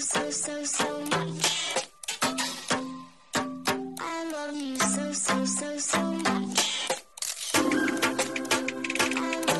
so much. I love you so much. I love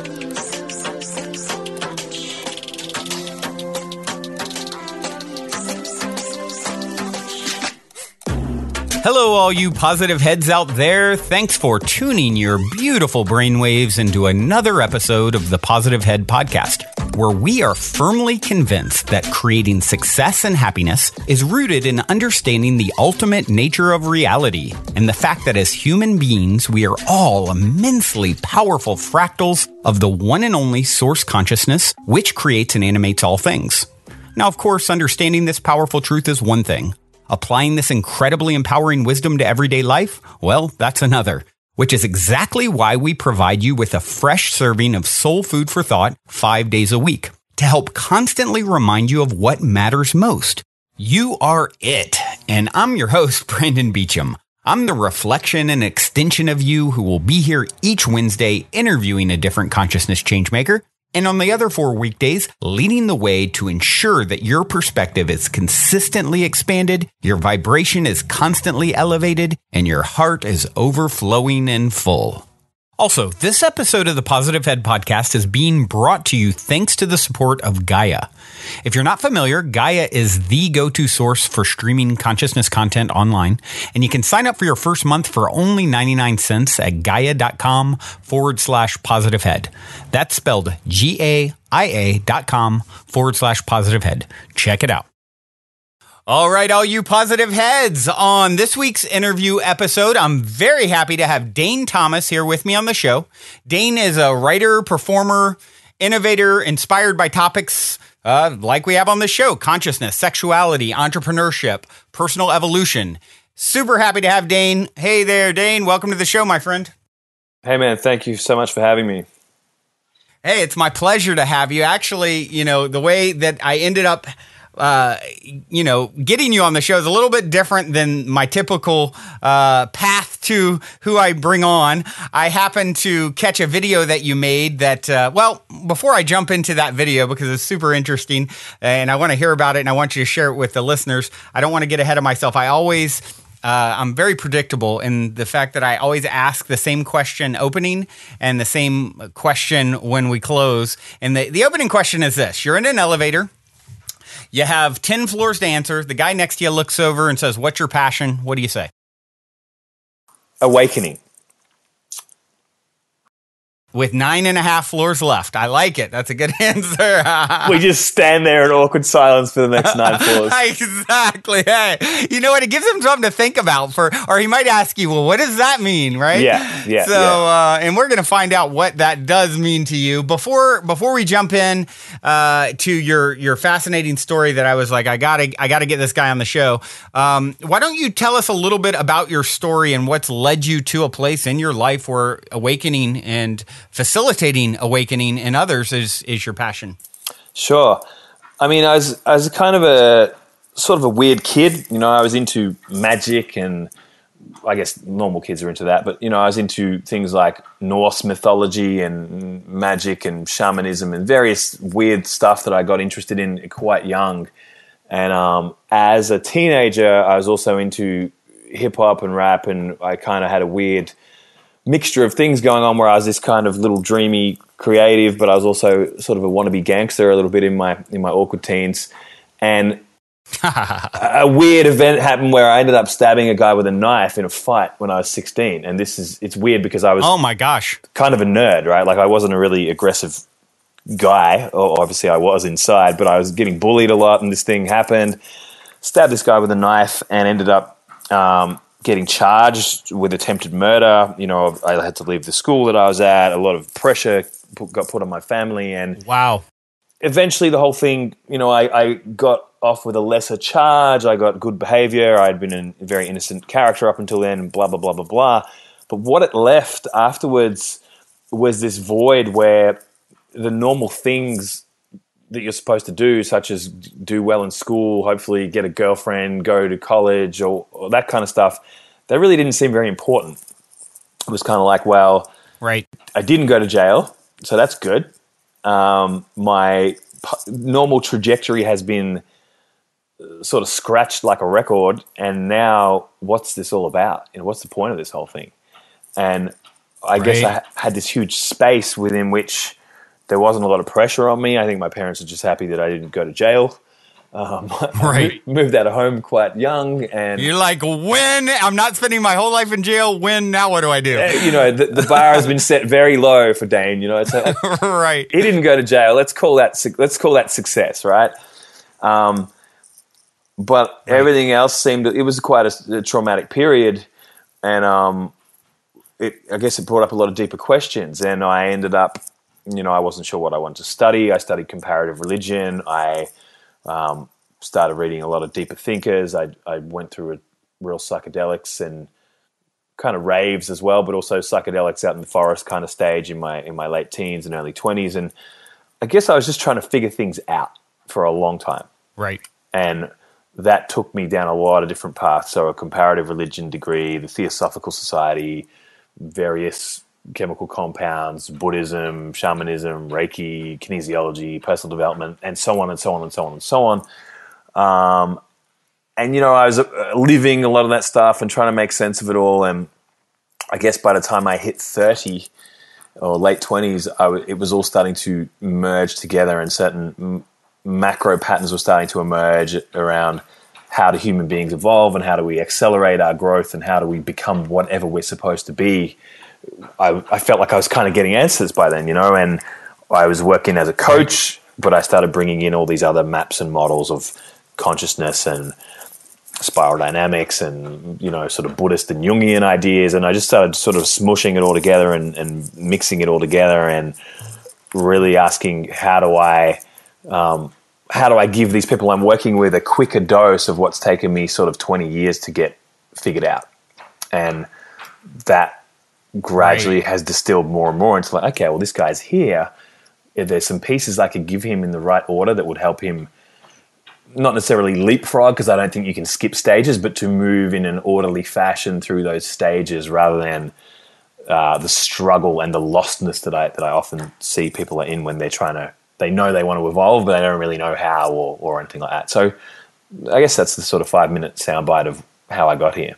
you so much. I love you so much. Hello, all you positive heads out there. Thanks for tuning your beautiful brainwaves into another episode of the Positive Head Podcast, where we are firmly convinced that creating success and happiness is rooted in understanding the ultimate nature of reality and the fact that as human beings, we are all immensely powerful fractals of the one and only source consciousness, which creates and animates all things. Now, of course, understanding this powerful truth is one thing. Applying this incredibly empowering wisdom to everyday life, well, that's another. Which is exactly why we provide you with a fresh serving of soul food for thought 5 days a week to help constantly remind you of what matters most. You are it. And I'm your host, Brandon Beecham. I'm the reflection and extension of you who will be here each Wednesday interviewing a different consciousness changemaker. And on the other 4 weekdays, leading the way to ensure that your perspective is consistently expanded, your vibration is constantly elevated, and your heart is overflowing and full. Also, this episode of the Positive Head Podcast is being brought to you thanks to the support of Gaia. If you're not familiar, Gaia is the go-to source for streaming consciousness content online, and you can sign up for your first month for only 99 cents at gaia.com/positivehead. That's spelled GAIA.com/positivehead. Check it out. All right, all you positive heads. On this week's interview episode, I'm very happy to have Dane Tomas here with me on the show. Dane is a writer, performer, innovator, inspired by topics like we have on the show: consciousness, sexuality, entrepreneurship, personal evolution. Super happy to have Dane. Hey there, Dane. Welcome to the show, my friend. Hey, man. Thank you so much for having me. Hey, it's my pleasure to have you. Actually, the way that I ended up getting you on the show is a little bit different than my typical path to who I bring on. I happened to catch a video that you made that, before I jump into that video, because it's super interesting and I want to hear about it and I want you to share it with the listeners, I don't want to get ahead of myself. I'm very predictable in the fact that I always ask the same question opening and the same question when we close. And the opening question is this: you're in an elevator. You have 10 floors to answer. The guy next to you looks over and says, "What's your passion?" What do you say? Awakening. With 9.5 floors left. I like it. That's a good answer. We just stand there in awkward silence for the next 9 floors. Exactly. Hey, you know what? It gives him something to think about or he might ask you, well, what does that mean? Right? Yeah. So, and we're going to find out what that does mean to you. Before we jump in to your fascinating story that I was like, I gotta get this guy on the show. Why don't you tell us a little bit about your story and what's led you to a place in your life where awakening and facilitating awakening in others is your passion? Sure. I mean, I was kind of a sort of a weird kid. I was into magic, and I guess normal kids are into that. But, I was into things like Norse mythology and magic and shamanism and various weird stuff that I got interested in quite young. And as a teenager, I was also into hip hop and rap, and I kind of had a weird mixture of things going on where I was this kind of little dreamy creative, but I was also sort of a wannabe gangster a little bit in my awkward teens. And a weird event happened where I ended up stabbing a guy with a knife in a fight when I was 16. And it's weird because I was, oh my gosh, kind of a nerd, right? Like I wasn't a really aggressive guy, or obviously I was inside, but I was getting bullied a lot, and this thing happened. Stabbed this guy with a knife and ended up getting charged with attempted murder. I had to leave the school that I was at. A lot of pressure got put on my family, and wow. Eventually the whole thing, I got off with a lesser charge. I got good behavior. I'd been a very innocent character up until then, blah, blah, blah, blah, blah. But what it left afterwards was this void where the normal things that you're supposed to do, such as do well in school, hopefully get a girlfriend, go to college, or that kind of stuff, that really didn't seem very important. It was kind of like, well, right, I didn't go to jail, so that's good. My normal trajectory has been sort of scratched like a record. And now what's this all about? What's the point of this whole thing? And I guess I had this huge space within which there wasn't a lot of pressure on me. I think my parents are just happy that I didn't go to jail. I moved out of home quite young, and you're like, when? I'm not spending my whole life in jail. When? Now what do I do? The bar has been set very low for Dane. It's like, right. He didn't go to jail. Let's call that success, right? But everything else it was quite a traumatic period, and I guess it brought up a lot of deeper questions, and I ended up, I wasn't sure what I wanted to study. I studied comparative religion. I started reading a lot of deeper thinkers. I went through real psychedelics and kind of raves as well, but also psychedelics out in the forest kind of stage in my late teens and early 20s. And I guess I was just trying to figure things out for a long time. Right. And that took me down a lot of different paths. So a comparative religion degree, the Theosophical Society, various chemical compounds, Buddhism, shamanism, Reiki, kinesiology, personal development, and so on and so on and so on and so on. And I was living a lot of that stuff and trying to make sense of it all. And I guess by the time I hit 30 or late 20s, it was all starting to merge together, and certain macro patterns were starting to emerge around how do human beings evolve, and how do we accelerate our growth, and how do we become whatever we're supposed to be. I felt like I was kind of getting answers by then, and I was working as a coach, but I started bringing in all these other maps and models of consciousness and spiral dynamics and, sort of Buddhist and Jungian ideas. And I just started sort of smushing it all together and mixing it all together and really asking, how do I give these people I'm working with a quicker dose of what's taken me sort of 20 years to get figured out? And that gradually has distilled more and more into like, okay, well, this guy's here. If there's some pieces I could give him in the right order that would help him not necessarily leapfrog, because I don't think you can skip stages, but to move in an orderly fashion through those stages rather than the struggle and the lostness that I often see people are in when they know they want to evolve, but they don't really know how or anything like that. So I guess that's the sort of 5-minute soundbite of how I got here.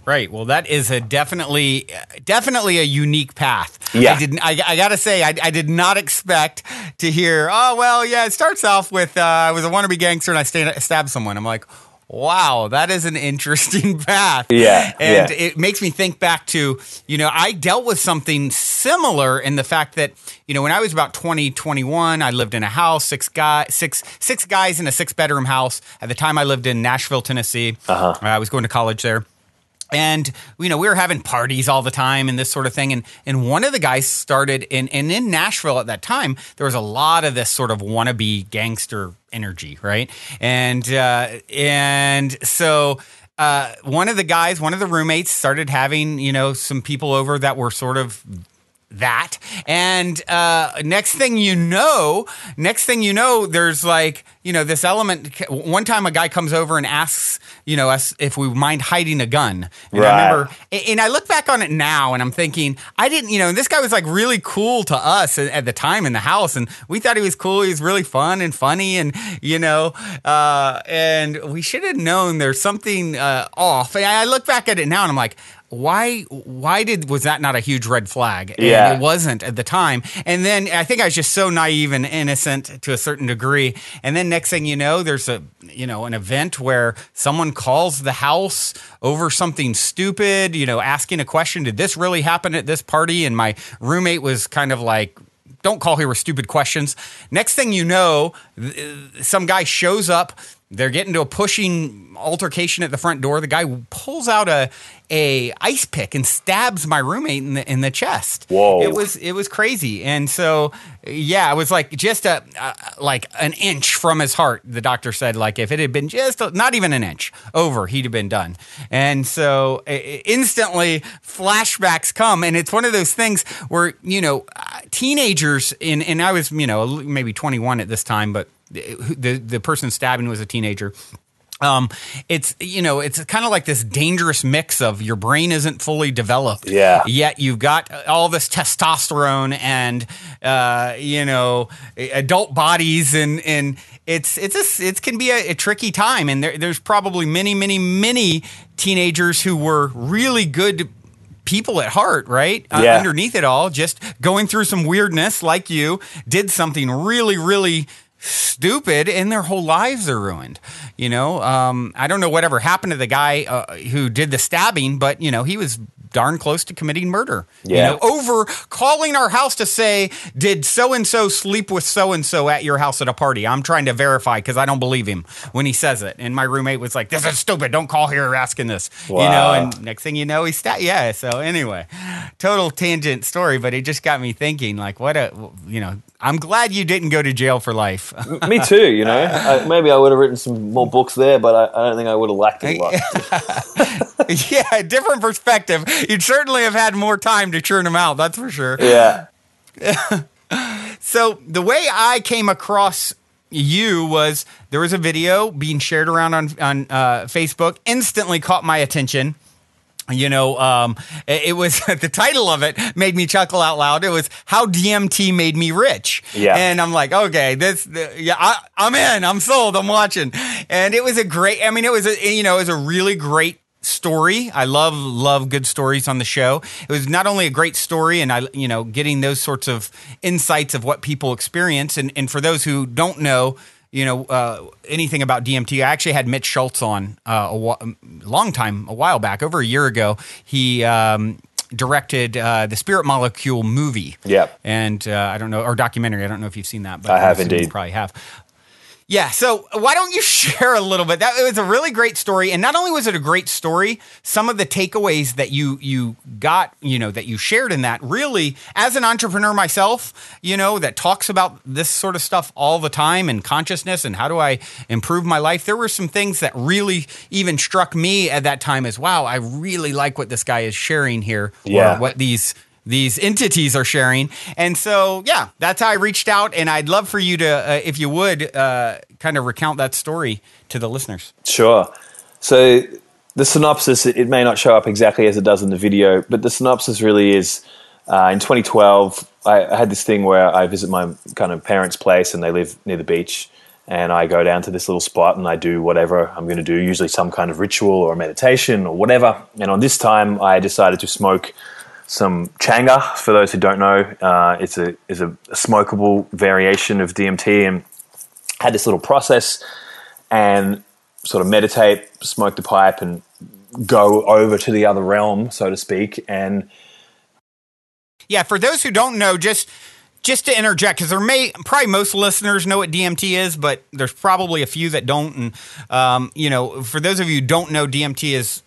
Right. Well, that is definitely a unique path. Yeah. I gotta say, I did not expect to hear, oh, well, yeah, it starts off with, I was a wannabe gangster and I stabbed someone. I'm like, wow, that is an interesting path. Yeah. And it makes me think back to, I dealt with something similar in the fact that, when I was about 20, 21, I lived in a house, six guys in a 6-bedroom house. At the time I lived in Nashville, Tennessee. I was going to college there. And, we were having parties all the time and this sort of thing. And one of the guys started in Nashville at that time, there was a lot of this sort of wannabe gangster energy, right? And so one of the roommates started having, some people over that were sort of that. And next thing you know, there's like, this element. One time a guy comes over and asks, us if we mind hiding a gun. And right. I remember, and I look back on it now and I'm thinking, I didn't, this guy was like really cool to us at the time in the house. And we thought he was cool. He was really fun and funny and, and we should have known there's something off. And I look back at it now and I'm like, why was that not a huge red flag? Yeah. And it wasn't at the time. And then I think I was just so naive and innocent to a certain degree. And then next thing you know, there's an event where someone calls the house over something stupid, asking a question. Did this really happen at this party? And my roommate was kind of like, don't call here with stupid questions. Next thing you know, some guy shows up. They're getting to a pushing altercation at the front door. The guy pulls out a ice pick and stabs my roommate in the chest. Whoa! It was crazy. And so yeah, it was like just like an inch from his heart. The doctor said, like, if it had been just not even an inch over, he'd have been done. And so instantly flashbacks come, and it's one of those things where teenagers and I was maybe 21 at this time, but the person stabbing was a teenager. It's, it's kind of like this dangerous mix of your brain isn't fully developed. Yeah. Yet you've got all this testosterone and, adult bodies and it can be a tricky time. And there's probably many, many, many teenagers who were really good people at heart, right? Yeah. Underneath it all, just going through some weirdness like you, did something really, really stupid, and their whole lives are ruined. I don't know whatever happened to the guy who did the stabbing, but he was darn close to committing murder. Yeah. Over calling our house to say, did so-and-so sleep with so-and-so at your house at a party? I'm trying to verify because I don't believe him when he says it. And my roommate was like, this is stupid. Don't call here asking this. Wow. And next thing you know, he Yeah. So anyway, total tangent story, but it just got me thinking, like, I'm glad you didn't go to jail for life. Me too, maybe I would have written some more books there, but I don't think I would have liked it a lot. Yeah, different perspective. You'd certainly have had more time to churn them out, that's for sure. Yeah. So the way I came across you was there was a video being shared around on Facebook, instantly caught my attention. It was the title of it made me chuckle out loud. It was How DMT Made Me Rich. Yeah. And I'm like, okay, I'm in, I'm sold, I'm watching. And it was it was a really great story. I love good stories on the show. It was not only a great story and getting those sorts of insights of what people experience. And for those who don't know, anything about DMT, I actually had Mitch Schultz on a while back, over a year ago. He directed the Spirit Molecule movie. Yeah. And I don't know, or documentary. I don't know if you've seen that, but I have indeed. You probably have. Yeah, so why don't you share a little bit? It was a really great story, and not only was it a great story, some of the takeaways that you got, that you shared in that, really, as an entrepreneur myself, that talks about this sort of stuff all the time, and consciousness, and how do I improve my life, there were some things that really even struck me at that time as, wow, I really like what this guy is sharing here, or what these entities are sharing. And so, yeah, that's how I reached out. And I'd love for you to, if you would, kind of recount that story to the listeners. Sure. So the synopsis, it may not show up exactly as it does in the video, but the synopsis really is, in 2012, I had this thing where I visit my kind of parents' place and they live near the beach. And I go down to this little spot and I do whatever I'm going to do, usually some kind of ritual or meditation or whatever. And on this time, I decided to smoke some changa. For those who don't know, it's a smokable variation of DMT, and had this little process and sort of meditate, smoke the pipe, and go over to the other realm, so to speak. And yeah, for those who don't know, just to interject, because probably most listeners know what DMT is, but there's probably a few that don't. And for those of you who don't know, DMT is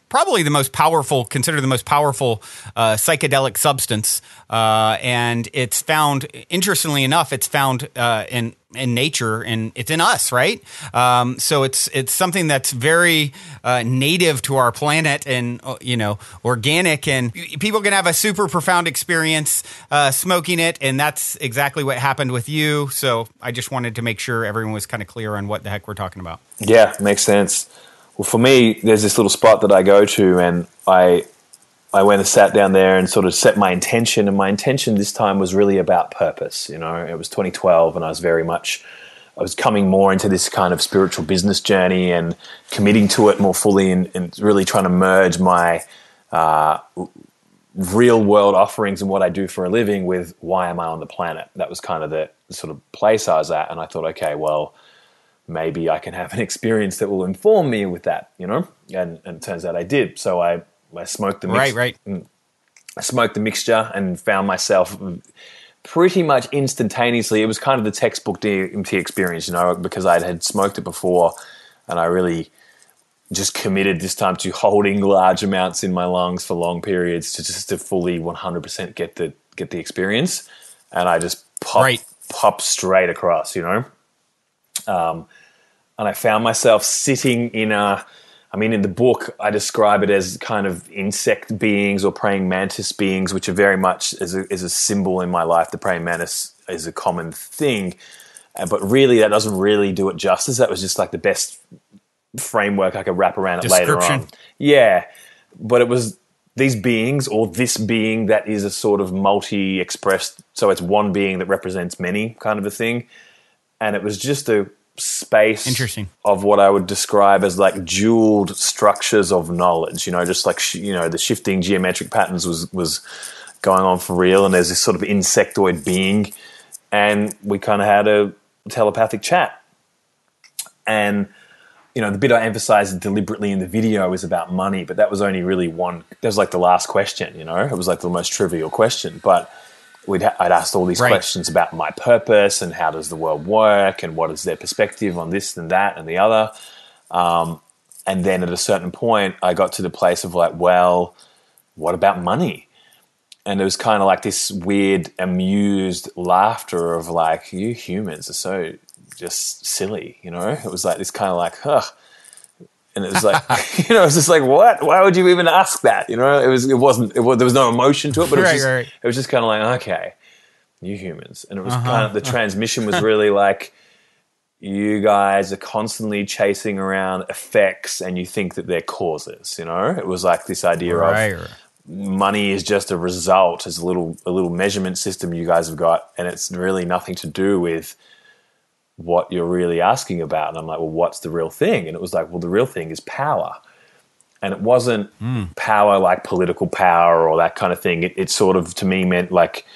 probably considered the most powerful psychedelic substance, and it's found. Interestingly enough, it's found in nature, and it's in us, right? So it's something that's very native to our planet, and organic, and people can have a super profound experience smoking it, and that's exactly what happened with you. So I just wanted to make sure everyone was kind of clear on what the heck we're talking about. Yeah, makes sense. Well, for me, there's this little spot that I go to, and I went and sat down there and sort of set my intention. And my intention this time was really about purpose. It was 2012, and I was coming more into this kind of spiritual business journey and committing to it more fully, and really trying to merge my real world offerings and what I do for a living with why am I on the planet. That was kind of the sort of place I was at. And I thought, okay, well, maybe I can have an experience that will inform me with that, and it turns out I did. So I smoked the mix. Right. I smoked the mixture and found myself pretty much instantaneously. It was kind of the textbook DMT experience, because I had smoked it before, and I really just committed this time to holding large amounts in my lungs for long periods to fully 100% get the experience, and I just popped straight across, and I found myself sitting in in the book, I describe it as kind of insect beings or praying mantis beings, which are very much is a symbol in my life. The praying mantis is a common thing, but really that doesn't really do it justice. That was just like the best framework I could wrap around it later Description. on. Yeah. But it was these beings, or this being that is a sort of multi-expressed, so it's one being that represents many kind of a thing. And it was just a space Interesting. of what I would describe as like jeweled structures of knowledge, just like, the shifting geometric patterns was going on for real. And there's this sort of insectoid being, and we kind of had a telepathic chat. And the bit I emphasized deliberately in the video is about money, but that was only really that was like the last question, it was like the most trivial question. But I'd asked all these questions about my purpose and how does the world work and what is their perspective on this and that and the other. And then at a certain point, I got to the place of like, well, what about money? And it was kind of like this weird amused laughter of like, you humans are so just silly, It was like this kind of like, and it was like, it was just like, what? Why would you even ask that? There was no emotion to it, but it was just kind of like, okay, you humans. And it was kind of, the transmission was really like, you guys are constantly chasing around effects and you think that they're causes, It was like this idea of money is just a result, is a little measurement system you guys have got, and it's really nothing to do with what you're really asking about. And I'm like, well, what's the real thing? And it was like, well, the real thing is power. And it wasn't power like political power or that kind of thing. It sort of, to me, meant like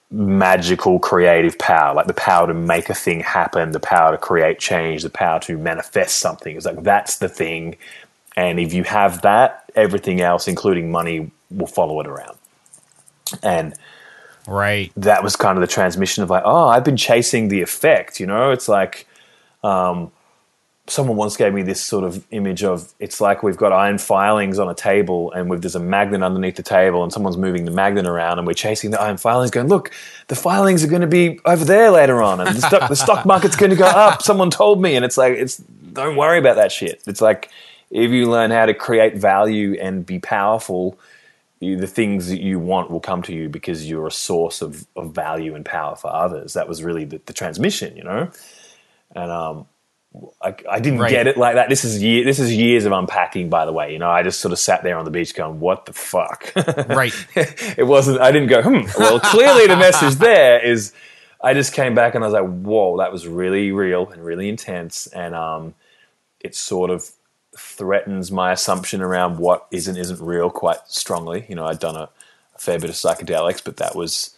magical creative power, like the power to make a thing happen, the power to create change, the power to manifest something. It's like, that's the thing. And if you have that, everything else, including money, will follow it around. And that was kind of the transmission of like, oh, I've been chasing the effect, It's like someone once gave me this sort of image of, it's like we've got iron filings on a table and there's a magnet underneath the table and someone's moving the magnet around and we're chasing the iron filings going, look, the filings are going to be over there later on and the stock market's going to go up. Someone told me. And it's like, don't worry about that shit. It's like, if you learn how to create value and be powerful, the things that you want will come to you because you're a source of value and power for others. That was really the transmission, And I didn't get it like that. This is years of unpacking, by the way. I just sort of sat there on the beach going, what the fuck? Right. It wasn't, I didn't go, well, clearly the message there is, I just came back and I was like, whoa, that was really real and really intense. And it sort of threatens my assumption around what is and isn't real quite strongly. I'd done a fair bit of psychedelics, but that was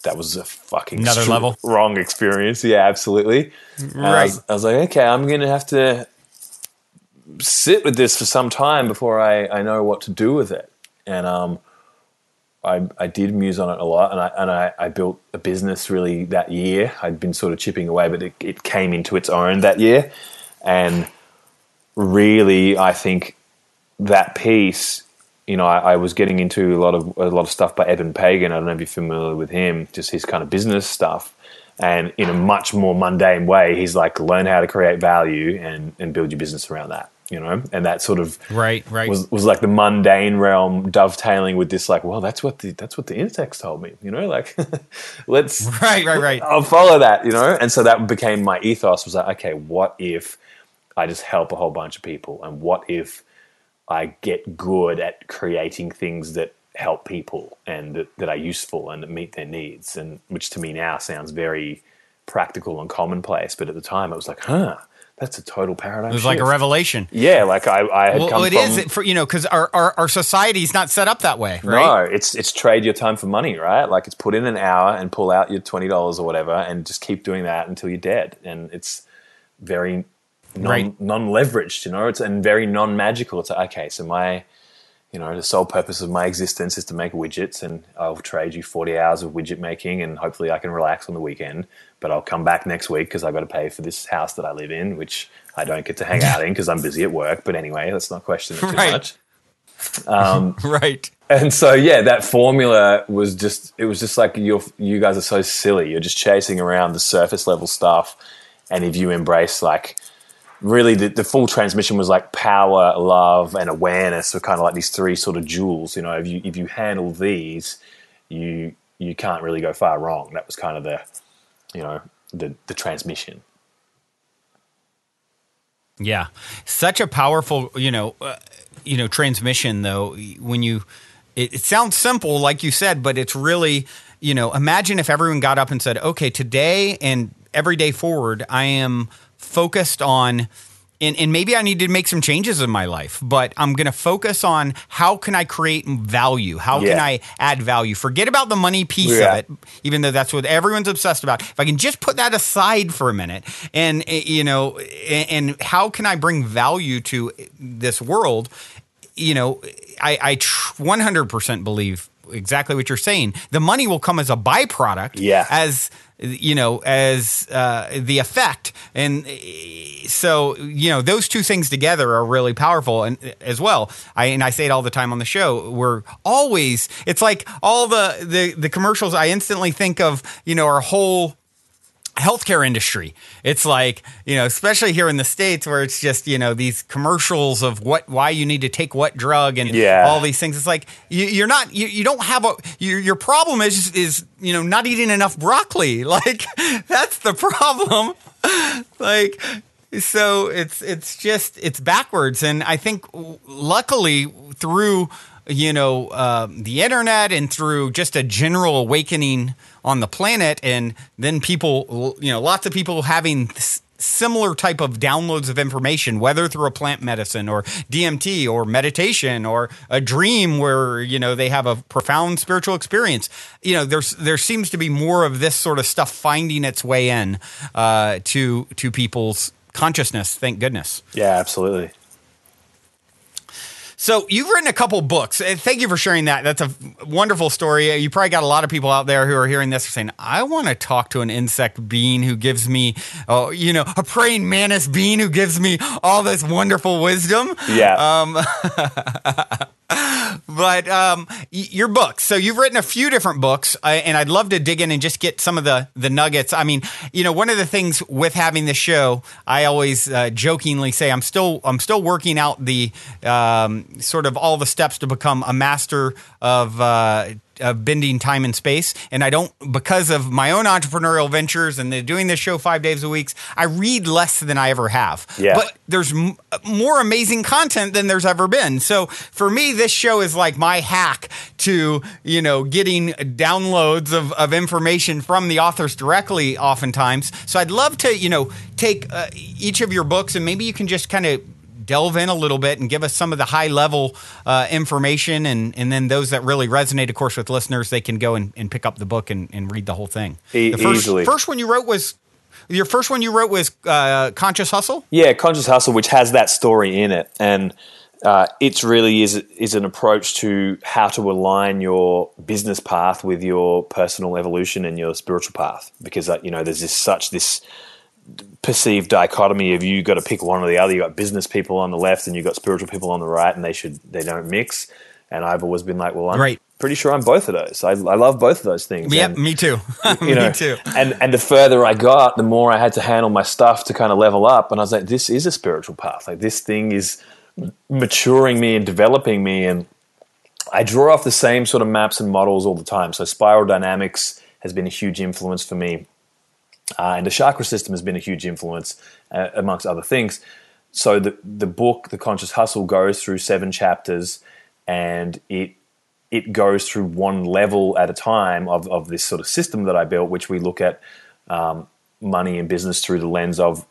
a fucking another level wrong experience. Yeah, absolutely. Right. I was like, okay, I'm going to have to sit with this for some time before I know what to do with it. And I did muse on it a lot, and I built a business really that year. I'd been sort of chipping away, but it came into its own that year. And really, I think that piece, I was getting into a lot of stuff by Eben Pagan. I don't know if you're familiar with him, just his kind of business stuff. And in a much more mundane way, he's like, learn how to create value and build your business around that, And that sort of was like the mundane realm dovetailing with this, like, well, that's what the insects told me, like, let's I'll follow that, And so that became my ethos, was like, okay, what if I just help a whole bunch of people? And what if I get good at creating things that help people and that are useful and that meet their needs? And which to me now sounds very practical and commonplace. But at the time I was like, that's a total paradigm shift. It was like a revelation. Yeah, like I had come from... Well, it is, because our society's not set up that way, No, right? it's trade your time for money, right? Like it's put in an hour and pull out your $20 or whatever and just keep doing that until you're dead. And it's very... non-leveraged, it's and very non-magical. It's like, okay, so my, the sole purpose of my existence is to make widgets, and I'll trade you 40 hours of widget making, and hopefully I can relax on the weekend. But I'll come back next week because I've got to pay for this house that I live in, which I don't get to hang out in because I'm busy at work. But anyway, let's not question it too much. Right. And so, yeah, that formula was just like, you guys are so silly. You're just chasing around the surface level stuff. And if you embrace like, really the full transmission was like power, love, and awareness were kind of like these three sort of jewels. If you handle these, you can't really go far wrong. That was kind of the transmission. Yeah. Such a powerful, transmission though, when it sounds simple, like you said, but it's really, imagine if everyone got up and said, okay, today and every day forward, I am focused on, and maybe I need to make some changes in my life, but I'm going to focus on how can I create value? How can I add value? Forget about the money piece of it, even though that's what everyone's obsessed about. If I can just put that aside for a minute and how can I bring value to this world? I 100% believe exactly what you're saying. The money will come as a byproduct, as the effect. And so, those two things together are really powerful. And as well, I say it all the time on the show, it's like all the commercials I instantly think of, our whole healthcare industry. It's like, especially here in the States where it's just, these commercials of why you need to take what drug and all these things. It's like, you don't have your problem is, not eating enough broccoli. Like that's the problem. Like, so it's backwards. And I think luckily through, the internet and through just a general awakening on the planet, and then people, lots of people having similar type of downloads of information, whether through a plant medicine or DMT or meditation or a dream where, they have a profound spiritual experience. There seems to be more of this sort of stuff finding its way in to people's consciousness. Thank goodness. Yeah, absolutely. So you've written a couple books. Thank you for sharing that. That's a wonderful story. You probably got a lot of people out there who are hearing this saying, I want to talk to an insect being who gives me, a praying mantis being who gives me all this wonderful wisdom. Yeah. But your books. So you've written a few different books, and I'd love to dig in and just get some of the nuggets. I mean, one of the things with having this show, I always jokingly say I'm still working out the sort of all the steps to become a master of bending time and space. And I don't, because of my own entrepreneurial ventures and doing this show 5 days a week, I read less than I ever have. Yeah. But there's more amazing content than there's ever been. So for me, this show is like my hack to, getting downloads of information from the authors directly oftentimes. So I'd love to, take each of your books and maybe you can just kind of delve in a little bit and give us some of the high level information. And then those that really resonate, of course, with listeners, they can go and pick up the book and read the whole thing. Easily. First one you wrote was Conscious Hustle? Yeah, Conscious Hustle, which has that story in it. And it really is an approach to how to align your business path with your personal evolution and your spiritual path. Because, there's this perceived dichotomy of you got to pick one or the other. You got business people on the left and you got spiritual people on the right, and they don't mix. And I've always been like, well, I'm pretty sure I'm both of those. I love both of those things. Yeah, me too. Me too. And the further I got, the more I had to handle my stuff to kind of level up. And I was like, this is a spiritual path. Like this thing is maturing me and developing me. And I draw off the same sort of maps and models all the time. So spiral dynamics has been a huge influence for me. And the chakra system has been a huge influence, amongst other things. So the book, The Conscious Hustle, goes through 7 chapters, and it goes through one level at a time of this sort of system that I built, which we look at money and business through the lens of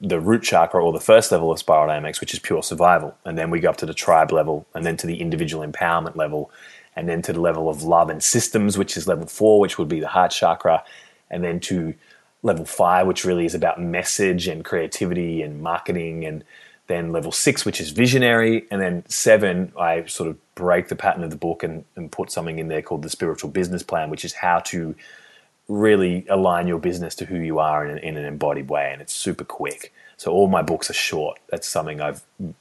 the root chakra, or the first level of spiral dynamics, which is pure survival. And then we go up to the tribe level, and then to the individual empowerment level, and then to the level of love and systems, which is level 4, which would be the heart chakra, and then to level 5, which really is about message and creativity and marketing, and then level 6, which is visionary, and then 7, I sort of break the pattern of the book and put something in there called the spiritual business plan, which is how to really align your business to who you are in an embodied way, and it's super quick. So all my books are short. That's something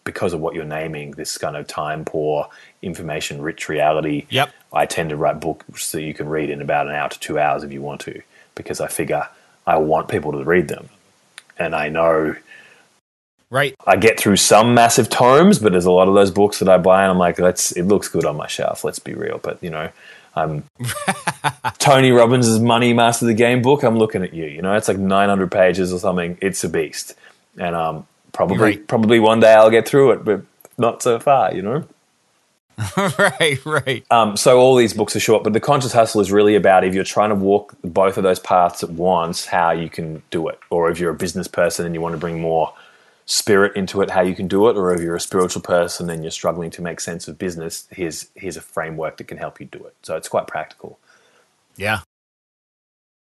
because of what you're naming, this kind of time poor, information rich reality. Yep. I tend to write books that you can read in about an hour to 2 hours if you want to, because I figure I want people to read them. And I know I get through some massive tomes, but there's a lot of those books that I buy and I'm like, it looks good on my shelf, let's be real. But, Tony Robbins' Money Master the Game book, I'm looking at you. It's like 900 pages or something. It's a beast. And Probably one day I'll get through it, but not so far, Right. So all these books are short, but The Conscious Hustle is really about if you're trying to walk both of those paths at once, how you can do it. Or if you're a business person and you want to bring more spirit into it, how you can do it. Or if you're a spiritual person and you're struggling to make sense of business, here's a framework that can help you do it. So it's quite practical. Yeah.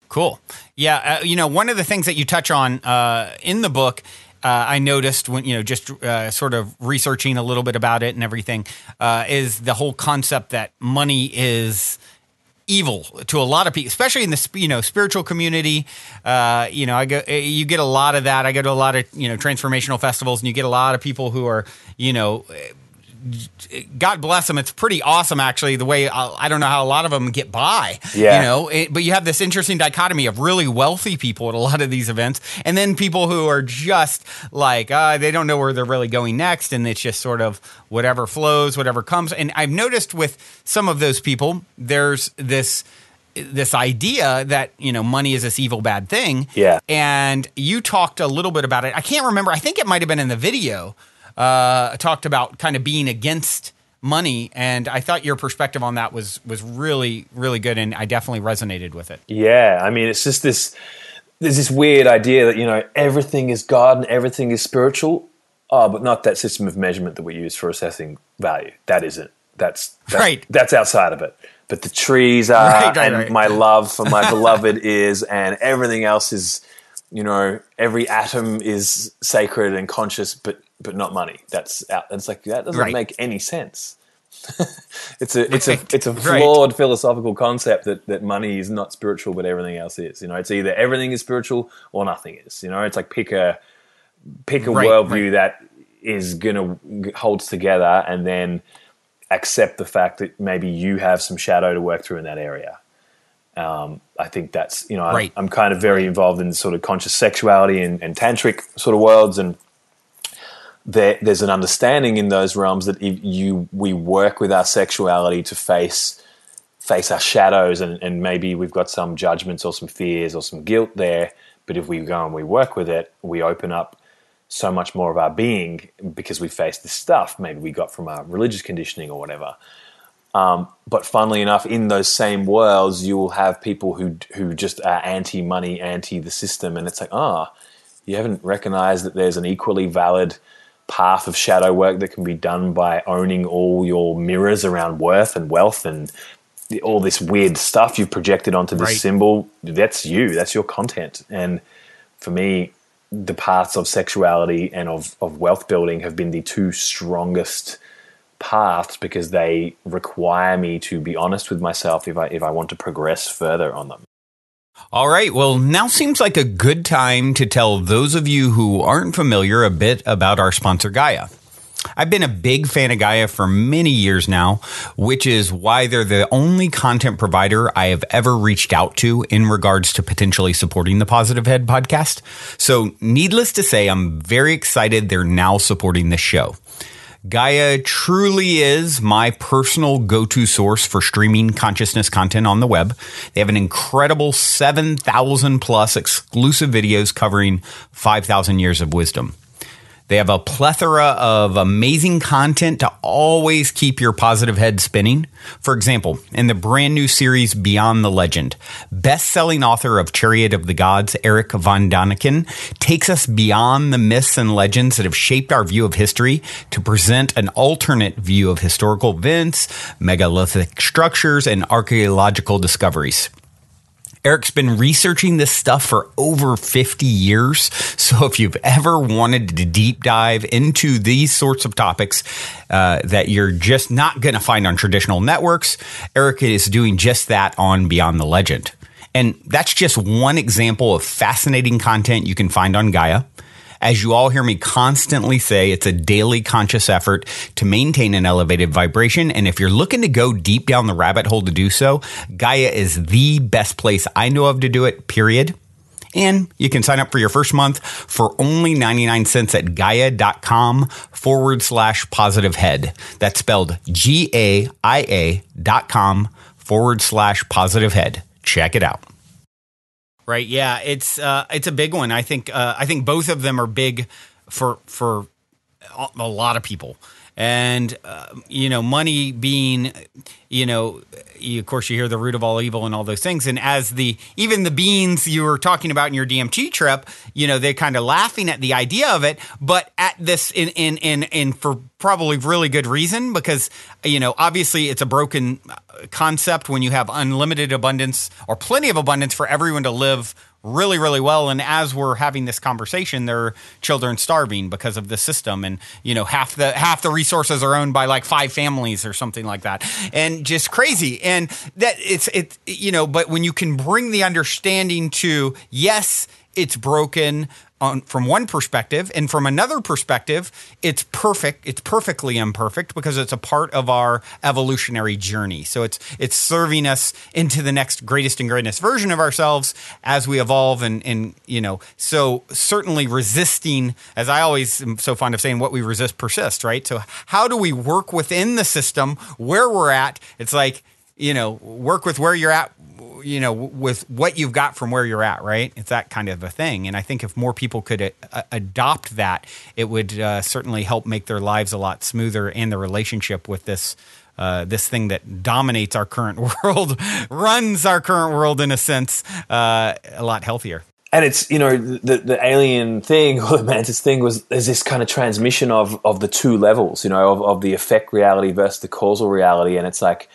Cool. Yeah. One of the things that you touch on in the book, I noticed when, just sort of researching a little bit about it and everything, is the whole concept that money is evil to a lot of people, especially in the spiritual community. You get a lot of that. I go to a lot of transformational festivals, and you get a lot of people who are God bless them. It's pretty awesome, actually, the way I don't know how a lot of them get by, but you have this interesting dichotomy of really wealthy people at a lot of these events, and then people who are just like, they don't know where they're really going next. And it's just sort of whatever flows, whatever comes. And I've noticed with some of those people, there's this idea that, money is this evil, bad thing. Yeah. And you talked a little bit about it. I can't remember. I think it might've been in the video. Talked about kind of being against money, and I thought your perspective on that was really, really good, and I definitely resonated with it. Yeah, I mean, it's just there's this weird idea that, everything is God and everything is spiritual, but not that system of measurement that we use for assessing value. That isn't. That's right. That's outside of it. But the trees are, right. My love for my beloved is, and everything else is, every atom is sacred and conscious, but not money. It's like that doesn't make any sense. It's a flawed philosophical concept that money is not spiritual, but everything else is. It's either everything is spiritual or nothing is. It's like pick a worldview that is gonna holds together, and then accept the fact that maybe you have some shadow to work through in that area. I think that's I'm kind of very involved in sort of conscious sexuality and tantric sort of worlds, and there's an understanding in those realms that we work with our sexuality to face our shadows, and maybe we've got some judgments or some fears or some guilt there, but if we go and we work with it, we open up so much more of our being because we face this stuff maybe we got from our religious conditioning or whatever. But funnily enough, in those same worlds, you will have people who just are anti-money, anti the system, and it's like, you haven't recognized that there's an equally valid path of shadow work that can be done by owning all your mirrors around worth and wealth and all this weird stuff you've projected onto this symbol. That's you. That's your content. And for me, the paths of sexuality and of wealth building have been the two strongest paths because they require me to be honest with myself if I want to progress further on them. All right. Well, now seems like a good time to tell those of you who aren't familiar a bit about our sponsor, Gaia. I've been a big fan of Gaia for many years now, which is why they're the only content provider I have ever reached out to in regards to potentially supporting the Positive Head podcast. So needless to say, I'm very excited they're now supporting this show. Gaia truly is my personal go-to source for streaming consciousness content on the web. They have an incredible 7,000 plus exclusive videos covering 5,000 years of wisdom. They have a plethora of amazing content to always keep your positive head spinning. For example, in the brand new series Beyond the Legend, best-selling author of Chariot of the Gods, Eric von Daniken, takes us beyond the myths and legends that have shaped our view of history to present an alternate view of historical events, megalithic structures, and archaeological discoveries. Eric's been researching this stuff for over 50 years. So if you've ever wanted to deep dive into these sorts of topics that you're just not going to find on traditional networks, Eric is doing just that on Beyond the Legend. And that's just one example of fascinating content you can find on Gaia. As you all hear me constantly say, it's a daily conscious effort to maintain an elevated vibration. And if you're looking to go deep down the rabbit hole to do so, Gaia is the best place I know of to do it, period. And you can sign up for your first month for only 99 cents at gaia.com/positive head. That's spelled GAIA.com/positive head. Check it out. Right. Yeah, it's a big one. I think both of them are big for a lot of people. And, money being, of course you hear the root of all evil and all those things. And as even the beings you were talking about in your DMT trip, they're kind of laughing at the idea of it, but at this in for probably really good reason, because, obviously it's a broken concept when you have unlimited abundance or plenty of abundance for everyone to live really, really well. And as we're having this conversation, there are children starving because of the system. And, half the resources are owned by like 5 families or something like that. And just crazy. And that but when you can bring the understanding to, yes, it's broken from one perspective, and from another perspective, it's perfect. It's perfectly imperfect because it's a part of our evolutionary journey. So it's serving us into the next greatest and greatest version of ourselves as we evolve, and so certainly resisting, as I always am so fond of saying, what we resist persists, right? So how do we work within the system where we're at? It's like, work with where you're at, with what you've got from where you're at, right? It's that kind of a thing. And I think if more people could adopt that, it would certainly help make their lives a lot smoother, and the relationship with this thing that dominates our current world, runs our current world in a sense, a lot healthier. And it's, the alien thing or the mantis thing is this kind of transmission of the two levels, of the effect reality versus the causal reality. And it's like,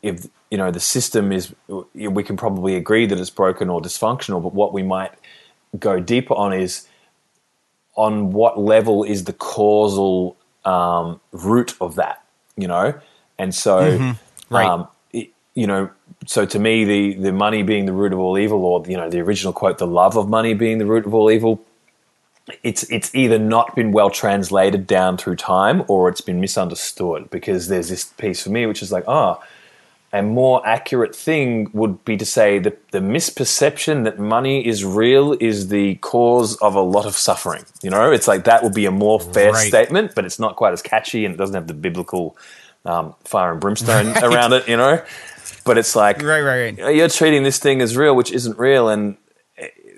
if the system is, we can probably agree that it's broken or dysfunctional, but what we might go deeper on is on what level is the causal root of that, and so right. So to me, the money being the root of all evil, or the original quote, the love of money being the root of all evil, it's either not been well translated down through time, or it's been misunderstood, because there's this piece for me which is like, a more accurate thing would be to say that the misperception that money is real is the cause of a lot of suffering. It's like that would be a more fair statement, but it's not quite as catchy, and it doesn't have the biblical fire and brimstone around it, But it's like, right. You're treating this thing as real, which isn't real, and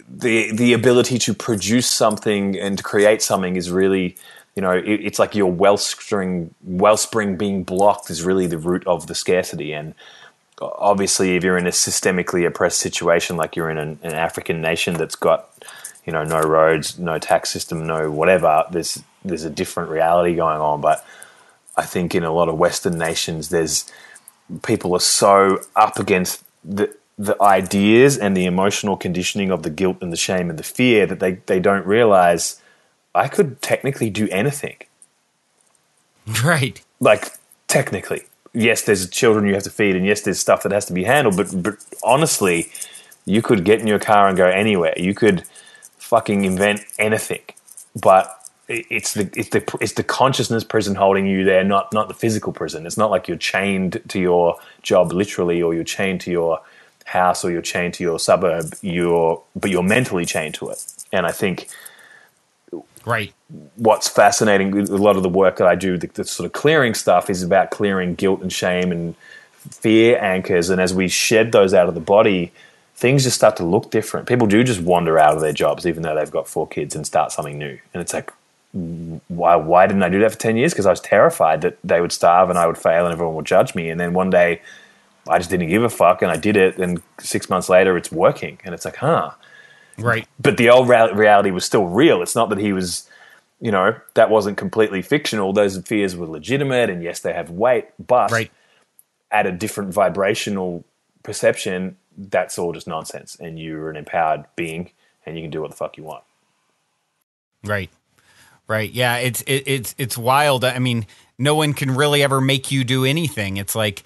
the ability to produce something and to create something is really, it's like your wellspring being blocked is really the root of the scarcity. And obviously, if you're in a systemically oppressed situation, like you're in an African nation that's got, no roads, no tax system, no whatever, there's a different reality going on. But I think in a lot of Western nations, people are so up against the ideas and the emotional conditioning of the guilt and the shame and the fear that they don't realize I could technically do anything. Right. Like, technically. Yes, there's children you have to feed, and yes, there's stuff that has to be handled, but honestly, you could get in your car and go anywhere. You could fucking invent anything. But it's the consciousness prison holding you there, not the physical prison. It's not like you're chained to your job literally, or you're chained to your house, or you're chained to your suburb, but you're mentally chained to it. And I think right. What's fascinating with a lot of the work that I do, the sort of clearing stuff, is about clearing guilt and shame and fear anchors. And as we shed those out of the body, things just start to look different. People do just wander out of their jobs, even though they've got 4 kids, and start something new. And it's like, why didn't I do that for 10 years? Because I was terrified that they would starve and I would fail and everyone would judge me. And then one day I just didn't give a fuck and I did it. And 6 months later it's working. And it's like, Right. But the old reality was still real. It's not that he was, that wasn't completely fictional. Those fears were legitimate, and yes, they have weight, but at a different vibrational perception, that's all just nonsense. And you're an empowered being, and you can do what the fuck you want. Right. Yeah, it's wild. I mean, no one can really ever make you do anything. It's like,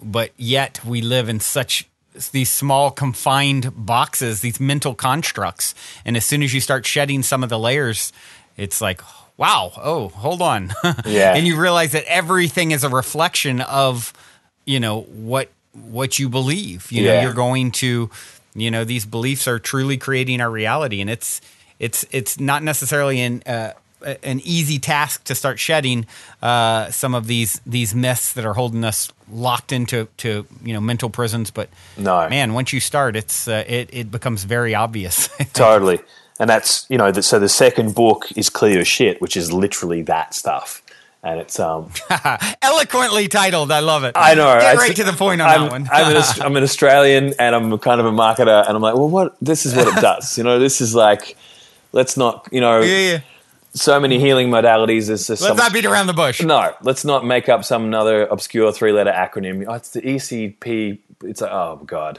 but yet we live in such these small confined boxes, these mental constructs. And as soon as you start shedding some of the layers, it's like, wow, oh, hold on. Yeah. And you realize that everything is a reflection of, what you believe. You're going to, these beliefs are truly creating our reality. And it's not necessarily an easy task to start shedding some of these myths that are holding us locked into mental prisons. But no, man, once you start, it becomes very obvious. Totally. And that's, so the second book is Clear Your Shit, which is literally that stuff. And it's eloquently titled. I love it. I know. Get right to the point on that one. I'm an Australian, and I'm kind of a marketer, and I'm like, well, this is what it does. This is like, let's not, Yeah. so many healing modalities. Let's not beat around the bush. No, let's not make up some another obscure 3-letter acronym. Oh, it's the ECP. It's like, oh God,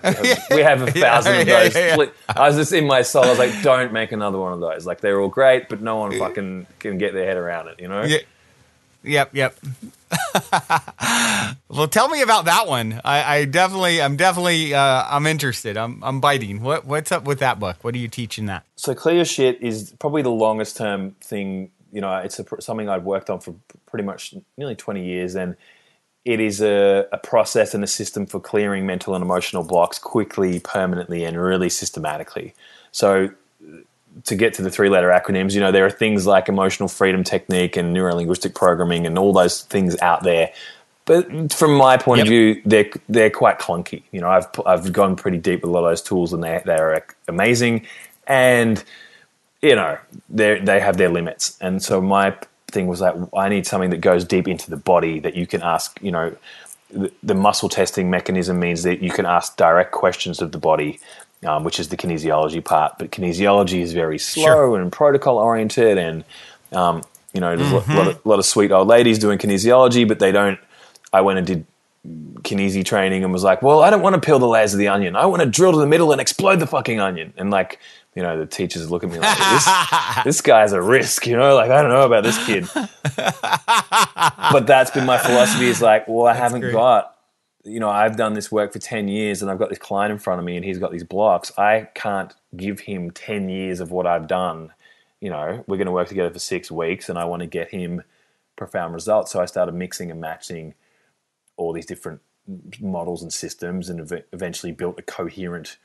we have 1,000 of those. Yeah. I was just in my soul. I was like, don't make another one of those. Like, they're all great, but no one fucking can get their head around it. Yeah. Yep. Well, tell me about that one. I'm interested. I'm biting. What's up with that book? What do you teach in that? So Clear Your Shit is probably the longest term thing. It's something I've worked on for pretty much nearly 20 years, and it is a process and a system for clearing mental and emotional blocks quickly, permanently, and really systematically. So to get to the 3-letter acronyms, there are things like emotional freedom technique and neuro-linguistic programming and all those things out there. But from my point of view, they're quite clunky. I've gone pretty deep with a lot of those tools, and they're amazing. And, they have their limits. And so my thing was like, I need something that goes deep into the body that you can ask, the muscle testing mechanism means that you can ask direct questions of the body, which is the kinesiology part. But kinesiology is very slow and protocol oriented, and there's a lot of sweet old ladies doing kinesiology, but they don't. I went and did kinesi training and was like, well, I don't want to peel the layers of the onion. I want to drill to the middle and explode the fucking onion. And the teachers look at me like, this guy's a risk, like, I don't know about this kid. But that's been my philosophy, is like, well, I haven't got, I've done this work for 10 years and I've got this client in front of me and he's got these blocks. I can't give him 10 years of what I've done. We're going to work together for 6 weeks and I want to get him profound results. So I started mixing and matching all these different models and systems, and eventually built a coherent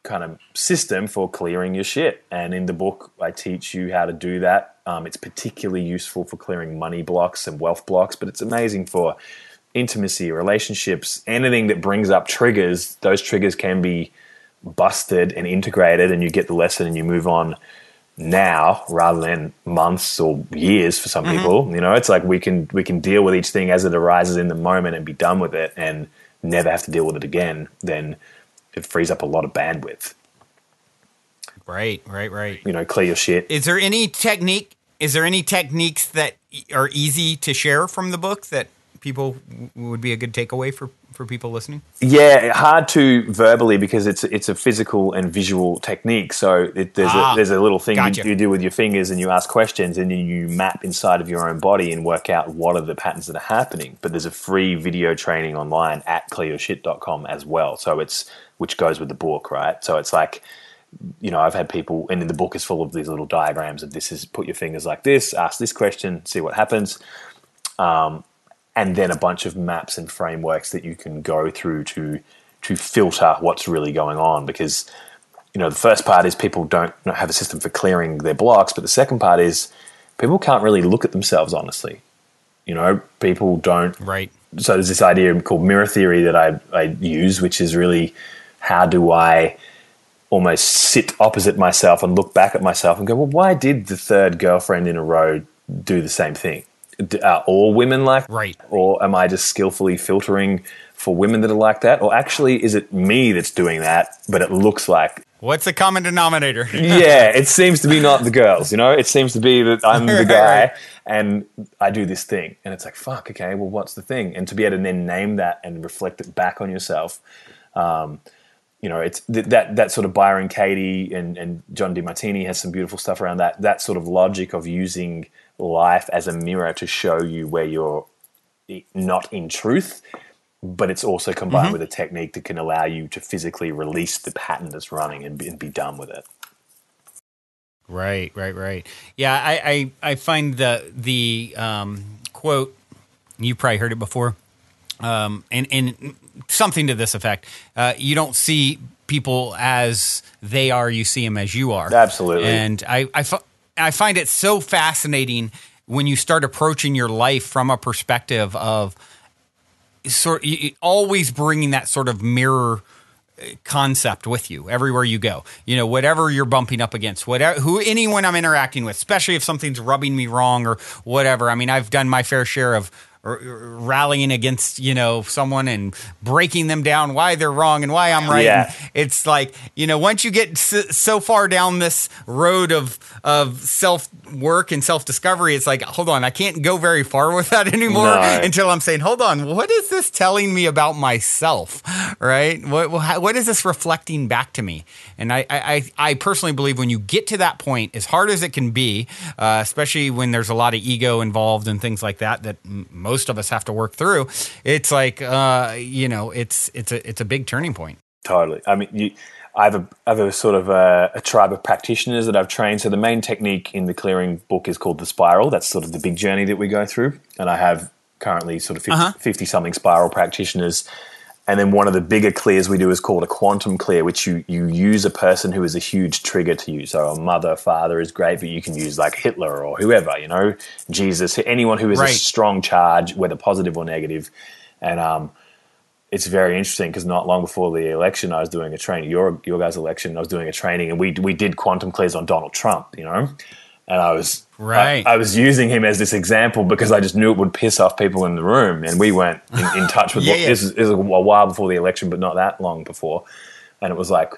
kind of system for clearing your shit. And in the book, I teach you how to do that. It's particularly useful for clearing money blocks and wealth blocks, but it's amazing for intimacy, relationships, anything that brings up triggers. Those triggers can be busted and integrated, and you get the lesson and you move on now rather than months or years for some people. It's like we can deal with each thing as it arises in the moment and be done with it and never have to deal with it again. Then it frees up a lot of bandwidth. Right. Clear your shit. Is there any techniques that are easy to share from the book that people would be a good takeaway for people listening? Yeah, hard to verbally, because it's a physical and visual technique. So there's a little thing you do with your fingers, and you ask questions, and then you map inside of your own body and work out what are the patterns that are happening. But there's a free video training online at clearyourshit.com as well. So which goes with the book, right? So it's like, I've had people, and the book is full of these little diagrams of this is, put your fingers like this, ask this question, see what happens. And then a bunch of maps and frameworks that you can go through to filter what's really going on. Because, the first part is people don't have a system for clearing their blocks, but the second part is people can't really look at themselves honestly. People don't. Right. So there's this idea called mirror theory that I use, which is really, how do I almost sit opposite myself and look back at myself and go, well, why did the third girlfriend in a row do the same thing? Are all women like right? Or am I just skillfully filtering for women that are like that? Or actually, is it me that's doing that, but it looks like... What's the common denominator? Yeah, it seems to be not the girls, It seems to be that I'm the guy and I do this thing. And it's like, fuck, okay, well, what's the thing? And to be able to then name that and reflect it back on yourself, it's that sort of Byron Katie and John DeMartini has some beautiful stuff around that sort of logic of using life as a mirror to show you where you're not in truth, but it's also combined with a technique that can allow you to physically release the pattern that's running and be done with it. Right. Yeah, I find the quote, you probably heard it before, and something to this effect. You don't see people as they are, you see them as you are. Absolutely. And I find it so fascinating when you start approaching your life from a perspective of always bringing that sort of mirror concept with you everywhere you go. Whatever you're bumping up against, anyone I'm interacting with, especially if something's rubbing me wrong or whatever. I mean, I've done my fair share of rallying against, someone and breaking them down why they're wrong and why I'm right. Yeah. And it's like, once you get so far down this road of self-work and self-discovery, it's like, hold on, I can't go very far with that anymore until I'm saying, hold on, what is this telling me about myself, right? What is this reflecting back to me? And I personally believe when you get to that point, as hard as it can be, especially when there's a lot of ego involved and things like that most of us have to work through, it's like, it's a big turning point. Totally. I mean, I have a sort of a tribe of practitioners that I've trained. So the main technique in the clearing book is called the spiral. That's sort of the big journey that we go through. And I have currently sort of 50-something spiral practitioners. And then one of the bigger clears we do is called a quantum clear, which you use a person who is a huge trigger to you. So a mother, father is great, but you can use like Hitler or whoever, Jesus, anyone who is a strong charge, whether positive or negative. And it's very interesting because not long before the election, I was doing a training, your guys' election, I was doing a training, and we did quantum clears on Donald Trump, And I was using him as this example because I just knew it would piss off people in the room, and we weren't in touch with This is a while before the election, but not that long before. And it was like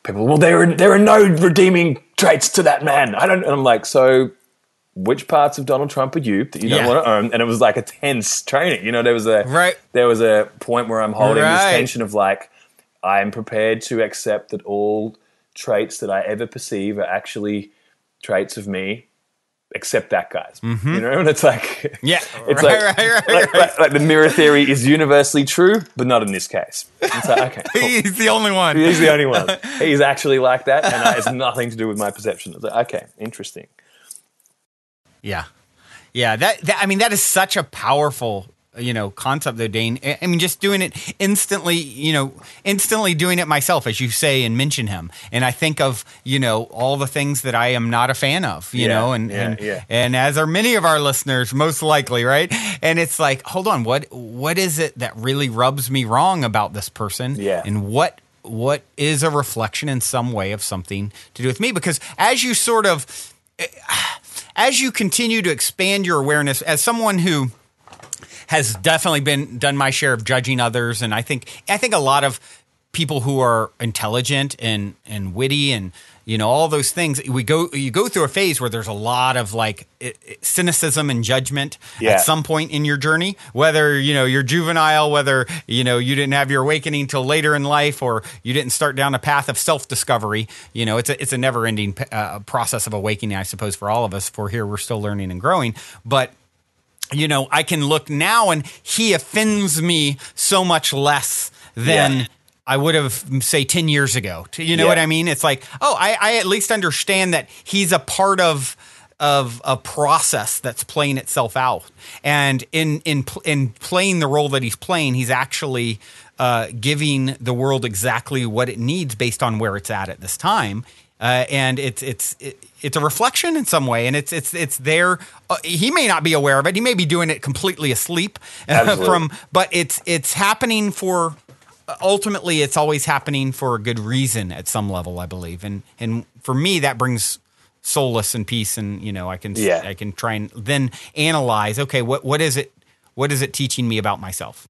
people, well, there are no redeeming traits to that man. And I'm like, so which parts of Donald Trump are you that you don't want to own? And it was like a tense training. There was a point where I'm holding this tension of like, I am prepared to accept that all traits that I ever perceive are actually traits of me, except that guy's. And it's like, it's like the mirror theory is universally true, but not in this case. It's like, okay, cool. He's the only one. He's the only one. He's actually like that, and it has nothing to do with my perception. It's like, okay, interesting. Yeah. That is such a powerful concept though, Dane. I mean, just doing it instantly doing it myself, as you say and mention him. And I think of, all the things that I am not a fan of, and as are many of our listeners, most likely, right? And it's like, hold on, what is it that really rubs me wrong about this person? Yeah. And what is a reflection in some way of something to do with me? Because as you continue to expand your awareness, as someone who has definitely done my share of judging others, and I think a lot of people who are intelligent and witty and all those things, you go through a phase where there's a lot of like cynicism and judgment at some point in your journey, whether you're juvenile, whether you didn't have your awakening till later in life, or you didn't start down a path of self-discovery. It's a never-ending process of awakening, I suppose, for all of us. For here, we're still learning and growing, but I can look now and he offends me so much less than I would have, say, 10 years ago. You know what I mean? It's like, I at least understand that he's a part of a process that's playing itself out. And in playing the role that he's playing, he's actually giving the world exactly what it needs based on where it's at this time. And it's a reflection in some way, and it's there. He may not be aware of it. He may be doing it completely asleep but it's happening for. Ultimately, it's always happening for a good reason at some level, I believe, and for me that brings solace and peace, and I can try and then analyze. Okay, what is it teaching me about myself?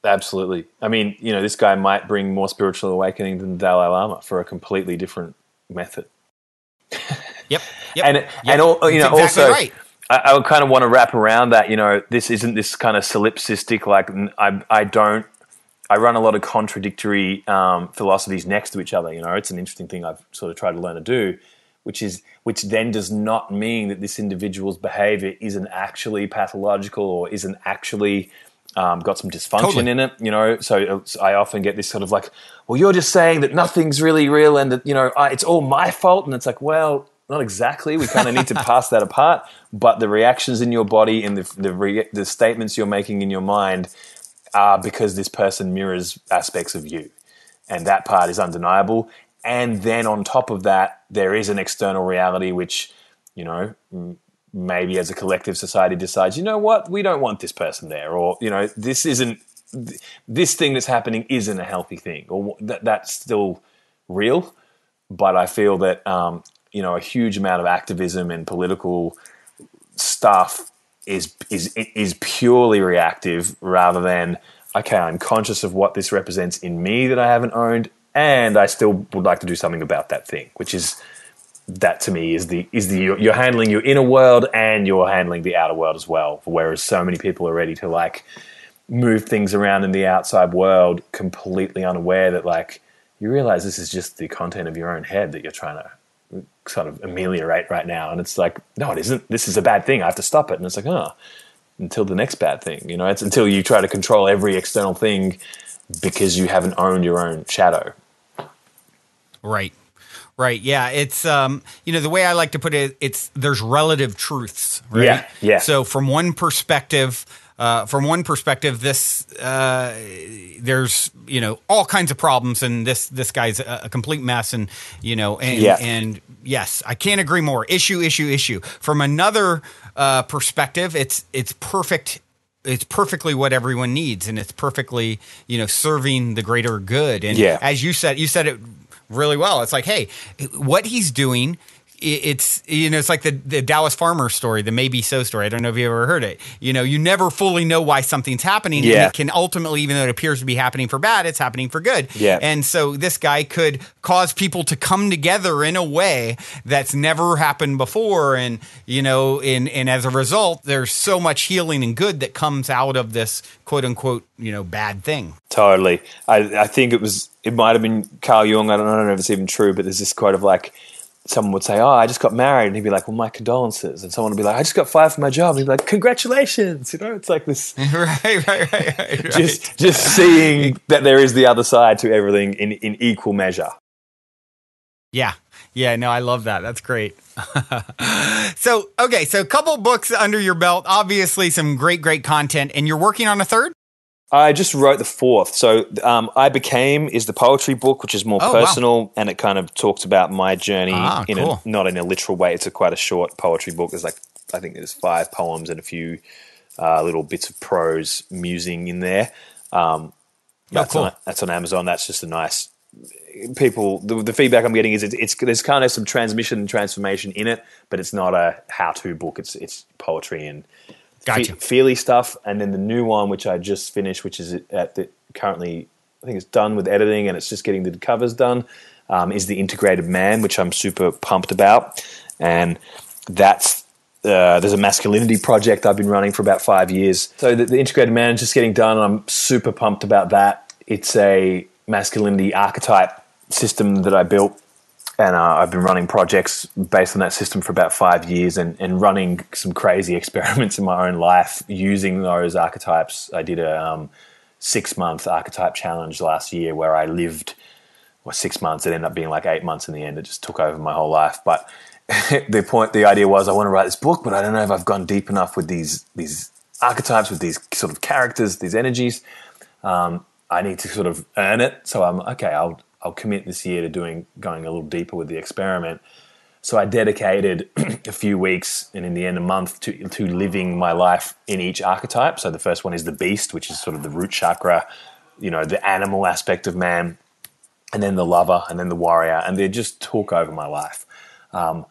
Absolutely. I mean, this guy might bring more spiritual awakening than the Dalai Lama for a completely different method. Yep. And exactly also, right. I would kind of want to wrap around that. This isn't this kind of solipsistic. Like I run a lot of contradictory philosophies next to each other. It's an interesting thing I've sort of tried to learn to do, which then does not mean that this individual's behavior isn't actually pathological or isn't actually got some dysfunction in it, So I often get this sort of like, well, you're just saying that nothing's really real and that, it's all my fault. And it's like, well, not exactly. We kind of need to pass that apart. But the reactions in your body and the statements you're making in your mind are because this person mirrors aspects of you. And that part is undeniable. And then on top of that, there is an external reality which, maybe as a collective society decides, you know what, we don't want this person there, or, this isn't this thing that's happening isn't a healthy thing, or that's still real. But I feel that, a huge amount of activism and political stuff is purely reactive rather than, okay, I'm conscious of what this represents in me that I haven't owned, and I still would like to do something about that thing, which is, that to me is the you're handling your inner world and you're handling the outer world as well. Whereas so many people are ready to like move things around in the outside world completely unaware that like you realize this is just the content of your own head that you're trying to sort of ameliorate right now. And it's like, no, it isn't. This is a bad thing. I have to stop it. And it's like, until the next bad thing, it's until you try to control every external thing because you haven't owned your own shadow. Right. Right. Yeah. It's, the way I like to put it, there's relative truths, right? Yeah. Yeah. So from one perspective, this, there's, all kinds of problems, and this guy's a complete mess, and, and yes, I can't agree more. Issue. From another, perspective, it's perfect. It's perfectly what everyone needs, and it's perfectly, serving the greater good. And as you said it really well. It's like, hey, what he's doing, it's like the Dallas farmer story, the maybe so story. I don't know if you ever heard it. You never fully know why something's happening. And it can ultimately, even though it appears to be happening for bad, it's happening for good. Yeah. And so this guy could cause people to come together in a way that's never happened before. And, and as a result, there's so much healing and good that comes out of this quote unquote, bad thing. Totally. I think it might have been Carl Jung. I don't know if it's even true, but there's this quote of like, someone would say, I just got married. And he'd be like, well, my condolences. And someone would be like, I just got fired from my job. And he'd be like, congratulations. It's like this. Right. Just seeing that there is the other side to everything in equal measure. Yeah. Yeah, no, I love that. That's great. So a couple books under your belt, obviously some great content, and you're working on a third? I just wrote the fourth. So I Became is the poetry book, which is more personal, wow. And it kind of talks about my journey not in a literal way. It's quite a short poetry book. There's I think there's 5 poems and a few little bits of prose musing in there. That's on Amazon. That's just a nice people. The feedback I'm getting is there's kind of some transmission and transformation in it, but it's not a how-to book. It's poetry and gotcha. Feely stuff. And then the new one, which I just finished, which is currently, I think it's done with editing and it's just getting the covers done, is The Integrated Man, which I'm super pumped about. And that's, there's a masculinity project I've been running for about 5 years. So the Integrated Man is just getting done, and I'm super pumped about that. It's a masculinity archetype system that I built. And I've been running projects based on that system for about 5 years and running some crazy experiments in my own life using those archetypes. I did a 6-month archetype challenge last year where I lived 6 months. It ended up being like 8 months in the end. It just took over my whole life. But the idea was I want to write this book, but I don't know if I've gone deep enough with these archetypes, with these sort of characters, these energies. I need to sort of earn it. So I'm okay. I'll commit this year to going a little deeper with the experiment. So I dedicated a few weeks and in the end a month to living my life in each archetype. So the first one is the beast, which is sort of the root chakra, the animal aspect of man, and then the lover, and then the warrior, and they just took over my life. And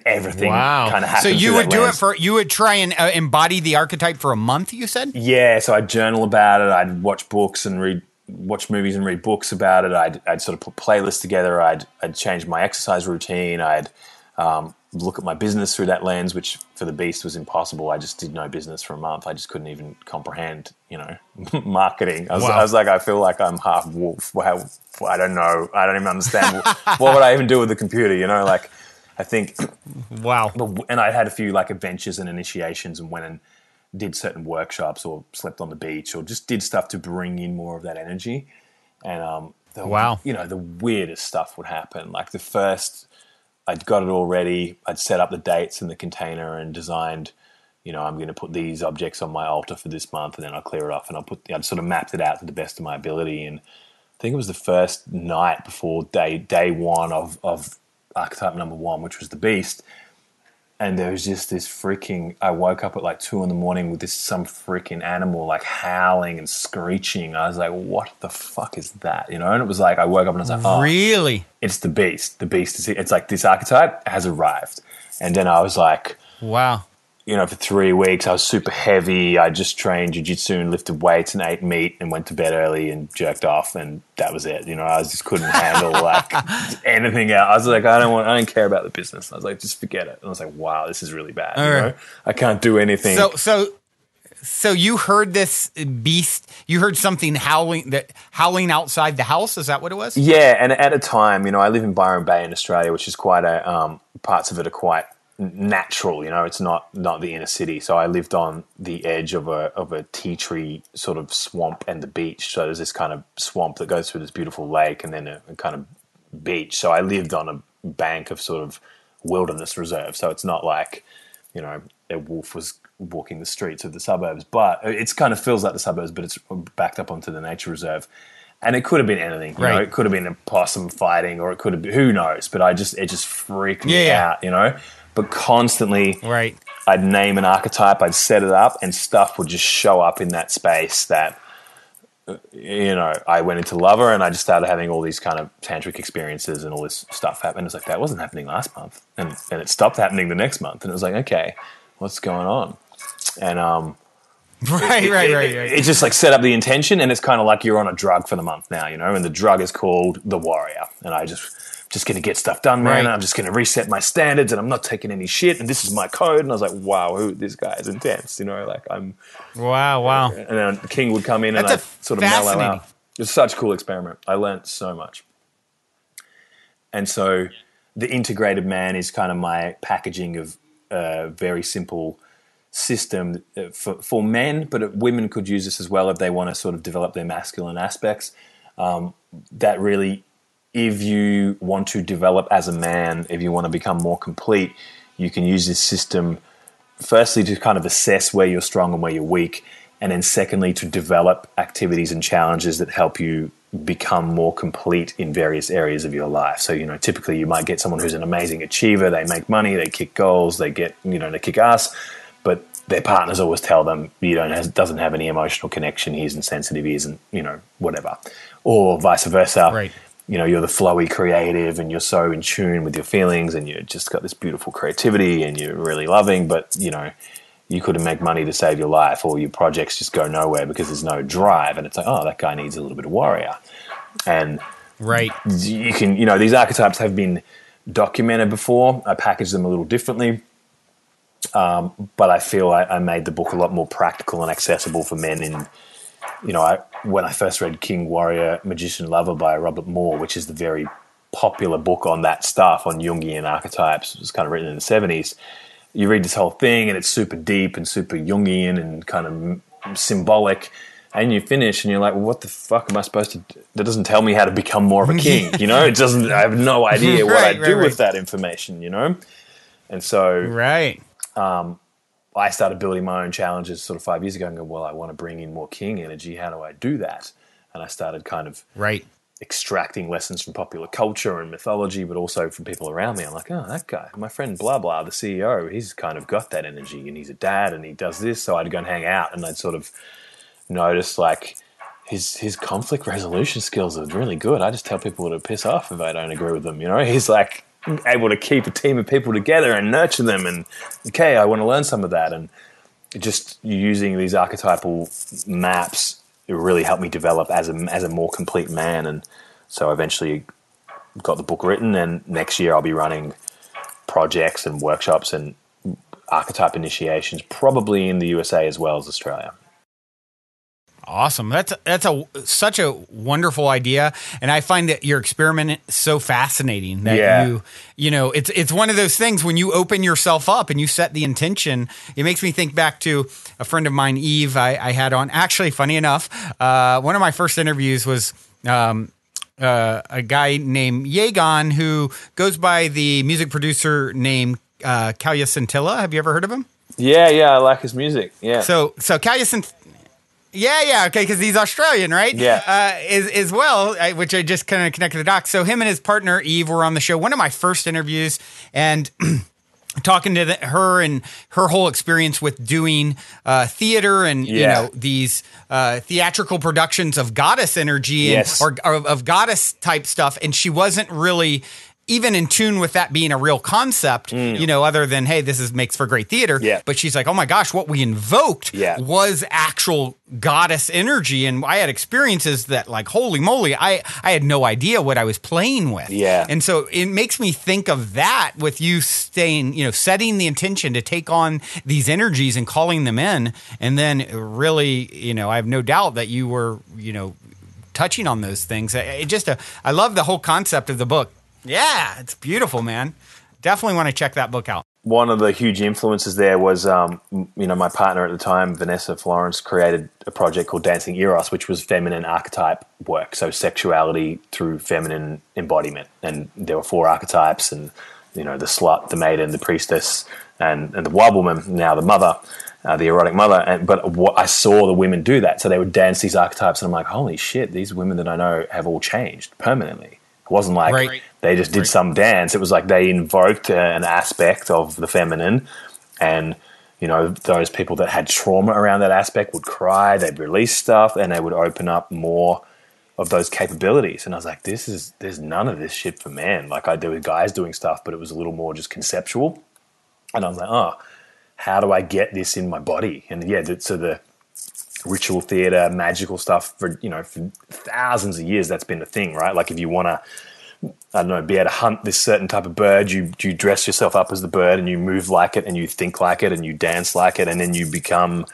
everything kind of happened. So you would try and embody the archetype for a month, you said? Yeah. So I'd journal about it. I'd watch books and watch movies and read books about it. I'd sort of put playlists together. I'd change my exercise routine. I'd look at my business through that lens, which for the beast was impossible. I just did no business for a month. I just couldn't even comprehend, marketing. I was like, I feel like I'm half wolf. Wow, I don't know. I don't even understand. What would I even do with the computer? I think. Wow. And I had a few adventures and initiations and went and did certain workshops or slept on the beach or just did stuff to bring in more of that energy. And the weirdest stuff would happen. Like the first, I'd got it all ready. I'd set up the dates in the container and designed, I'm going to put these objects on my altar for this month, and then I'll clear it off, and I'd sort of mapped it out to the best of my ability. And I think it was the first night before day one of archetype number 1, which was the beast. And there was just this freaking, I woke up at like 2 a.m. with some freaking animal like howling and screeching. I was like, what the fuck is that? You know? And it was like, I woke up and I was like, oh, Really? it's the beast. The beast is, it's like this archetype has arrived. And then I was like, Wow. you know, for 3 weeks, I was super heavy. I just trained jiu-jitsu and lifted weights and ate meat and went to bed early and jerked off, and that was it. You know, I just couldn't handle like anything else. I was like, I don't care about the business. I was like, just forget it. And I was like, wow, this is really bad. You know? I can't do anything. So you heard this beast? You heard something howling outside the house? Is that what it was? Yeah, and at a time, you know, I live in Byron Bay in Australia, which is quite a parts of it are quite natural, you know, it's not the inner city. So I lived on the edge of a tea tree sort of swamp and the beach. So there's this kind of swamp that goes through this beautiful lake and then a kind of beach. So I lived on a bank of sort of wilderness reserve. So it's not like, you know, a wolf was walking the streets of the suburbs, but it's kind of feels like the suburbs, but it's backed up onto the nature reserve. And it could have been anything, you know, it could have been a possum fighting, or it could have been, who knows, but it just freaked me out, you know. But constantly, I'd name an archetype, I'd set it up, and stuff would just show up in that space that, you know, I went into lover and I just started having all these kind of tantric experiences and all this stuff happen. It was like, that wasn't happening last month. And it stopped happening the next month. And it was like, okay, what's going on? And it just like set up the intention, and it's kind of like you're on a drug for the month now, you know, and the drug is called the warrior. And I just going to get stuff done, man. And I'm just going to reset my standards, and I'm not taking any shit. And this is my code. And I was like, wow, this guy is intense. You know, like I'm. Wow. And then King would come in and I'd sort of mellow out. It was such a cool experiment. I learned so much. And so the integrated man is kind of my packaging of a very simple system for men, but women could use this as well if they want to sort of develop their masculine aspects. That really, if you want to develop as a man, if you want to become more complete, you can use this system firstly to kind of assess where you're strong and where you're weak, and then secondly to develop activities and challenges that help you become more complete in various areas of your life. So, you know, typically you might get someone who's an amazing achiever, they make money, they kick goals, they kick ass, but their partners always tell them, doesn't have any emotional connection, he's insensitive, he isn't, you know, whatever. Or vice versa. Right. You know, you're the flowy creative and you're so in tune with your feelings and you just got this beautiful creativity and you're really loving, but, you know, you couldn't make money to save your life, or your projects just go nowhere because there's no drive. And it's like, oh, that guy needs a little bit of warrior. And you can, you know, these archetypes have been documented before. I package them a little differently. But I feel I made the book a lot more practical and accessible for men in, you know, when I first read King, Warrior, Magician, Lover by Robert Moore, which is the very popular book on that stuff, on Jungian archetypes. It was kind of written in the 70s. You read this whole thing and it's super deep and super Jungian and kind of symbolic, and you finish and you're like, well, what the fuck am I supposed to do? That doesn't tell me how to become more of a king, you know? It doesn't, I have no idea what I do with that information, you know? And so I started building my own challenges sort of 5 years ago and go, well, I want to bring in more king energy. How do I do that? And I started kind of extracting lessons from popular culture and mythology, but also from people around me. I'm like, oh, that guy, my friend blah, blah, the CEO, he's kind of got that energy and he's a dad and he does this. So I'd go and hang out and I'd sort of notice like his conflict resolution skills are really good. I just tell people to piss off if I don't agree with them. You know, he's like able to keep a team of people together and nurture them. And okay, I want to learn some of that. And just using these archetypal maps, it really helped me develop as a more complete man. And so I eventually got the book written, and next year I'll be running projects and workshops and archetype initiations, probably in the USA as well as Australia. Awesome. That's such a wonderful idea. And I find that your experiment so fascinating that you know, it's one of those things when you open yourself up and you set the intention. It makes me think back to a friend of mine, Eve, I had on. Actually, funny enough, one of my first interviews was a guy named Yegon, who goes by the music producer named Kalya Scintilla. Have you ever heard of him? Yeah, I like his music. Yeah. So Kalya Scintilla. Yeah, okay, because he's Australian, right? Yeah. As well, which I just kind of connected the dots. So him and his partner, Eve, were on the show. One of my first interviews, and talking to her and her whole experience with doing theater and these theatrical productions of goddess energy and or of goddess type stuff, and she wasn't really even in tune with that being a real concept, other than, hey, makes for great theater. Yeah. But she's like, oh my gosh, what we invoked was actual goddess energy. And I had experiences that, like, holy moly, I had no idea what I was playing with. Yeah. And so it makes me think of that with you staying, setting the intention to take on these energies and calling them in. And then really, I have no doubt that you were, touching on those things. I love the whole concept of the book. Yeah, it's beautiful, man. Definitely want to check that book out. One of the huge influences there was, my partner at the time, Vanessa Florence, created a project called Dancing Eros, which was feminine archetype work. So sexuality through feminine embodiment. And there were 4 archetypes, and, the slut, the maiden, the priestess, and the wild woman, now the mother, the erotic mother. But I saw the women do that. So they would dance these archetypes, and I'm like, holy shit, these women that I know have all changed permanently. It wasn't like they just did some dance. It was like they invoked an aspect of the feminine, and those people that had trauma around that aspect would cry. They'd release stuff, and they would open up more of those capabilities. And I was like, there's none of this shit for man. Like, there were guys doing stuff, but it was a little more just conceptual. And I was like, oh, how do I get this in my body? And so the ritual theater, magical stuff for thousands of years, that's been the thing, right? Like, if you want to, I don't know, be able to hunt this certain type of bird, you dress yourself up as the bird, and you move like it, and you think like it, and you dance like it, and then you become,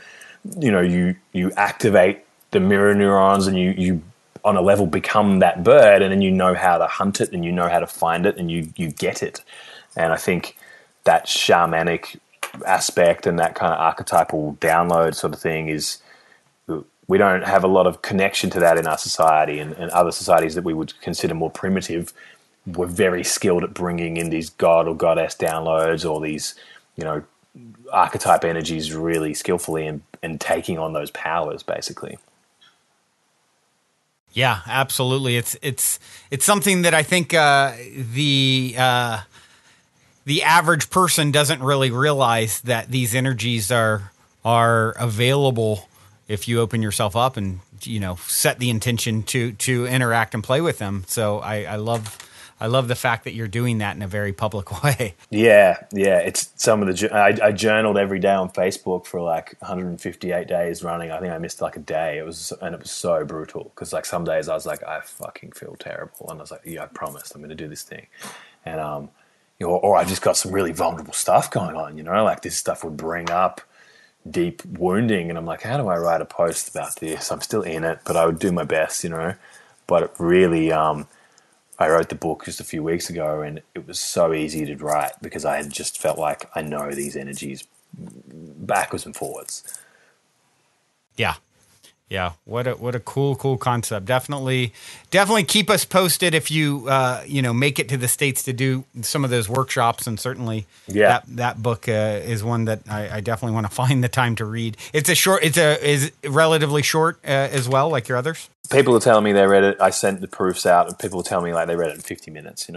you activate the mirror neurons, and you on a level become that bird, and then you know how to hunt it, and you know how to find it, and you get it. And I think that shamanic aspect and that kind of archetypal download sort of thing is, we don't have a lot of connection to that in our society, and other societies that we would consider more primitive were very skilled at bringing in these god or goddess downloads, or these, archetype energies really skillfully, and taking on those powers, basically. Yeah, absolutely. It's something that I think the average person doesn't really realize, that these energies are available if you open yourself up and, set the intention to interact and play with them. So I love the fact that you're doing that in a very public way. Yeah. It's some of I journaled every day on Facebook for like 158 days running. I think I missed like a day. It was so brutal, because like some days I was like, I fucking feel terrible, and I was like, yeah, I promised I'm going to do this thing, and or I just got some really vulnerable stuff going on. Like this stuff would bring up deep wounding, and I'm like, how do I write a post about this? I'm still in it, but I would do my best, But it really, I wrote the book just a few weeks ago, and it was so easy to write because I had just felt like I know these energies backwards and forwards. Yeah. What a cool concept. Definitely keep us posted if you make it to the States to do some of those workshops, and certainly that book is one that I definitely want to find the time to read. Is relatively short as well, like your others. People are telling me they read it. I sent the proofs out, and people are telling me like they read it in 50 minutes,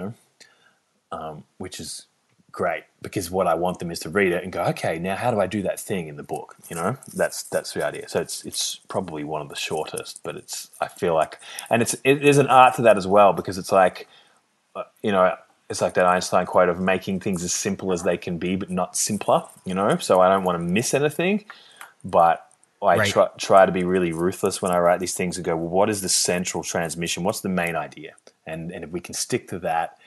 which is great, because what I want them is to read it and go, okay, now how do I do that thing in the book? That's the idea. So it's probably one of the shortest, but I feel like, and there's an art to that as well, because it's like, it's like that Einstein quote of making things as simple as they can be, but not simpler, so I don't want to miss anything, but I try to be really ruthless when I write these things and go, well, what is the central transmission? What's the main idea? And if we can stick to that,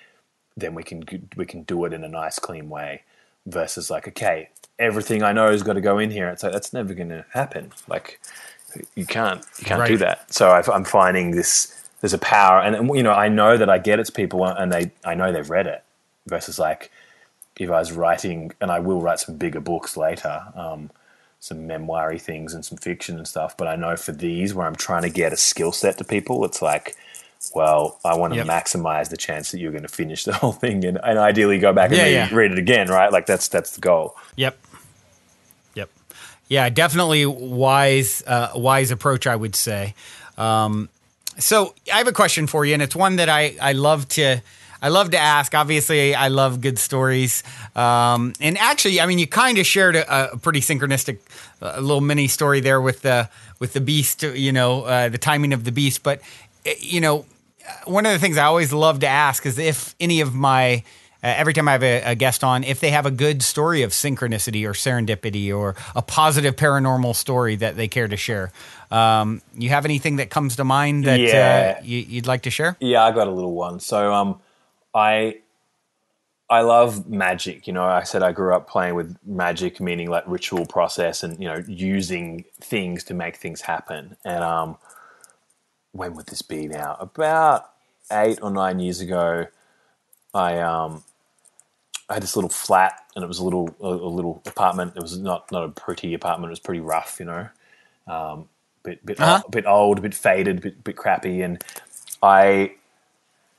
then we can do it in a nice, clean way, versus like, okay, everything I know has got to go in here. It's like, that's never going to happen. Like, you can't do that. So I'm finding there's a power, and I know that I get it to people, and I know they've read it, versus like if I was writing, and I will write some bigger books later, some memoir-y things and some fiction and stuff. But I know for these, where I'm trying to get a skill set to people, it's like, well, I want to maximize the chance that you're going to finish the whole thing, and ideally go back and read it again, right? Like that's the goal. Yep. Yeah, definitely wise approach, I would say. So I have a question for you, and it's one that I love to I love to ask. Obviously, I love good stories. And actually, I mean, you kind of shared a pretty synchronistic little mini story there with the beast, the timing of the beast. But, one of the things I always love to ask is if any of my every time I have a guest on, if they have a good story of synchronicity or serendipity or a positive paranormal story that they care to share. You have anything that comes to mind that you'd like to share? Yeah, I got a little one. So I love magic. I said I grew up playing with magic, meaning like ritual process and, using things to make things happen. And when would this be now? About 8 or 9 years ago, I had this little flat, and it was a little apartment. It was not a pretty apartment. It was pretty rough, bit old, a bit faded, bit crappy. And I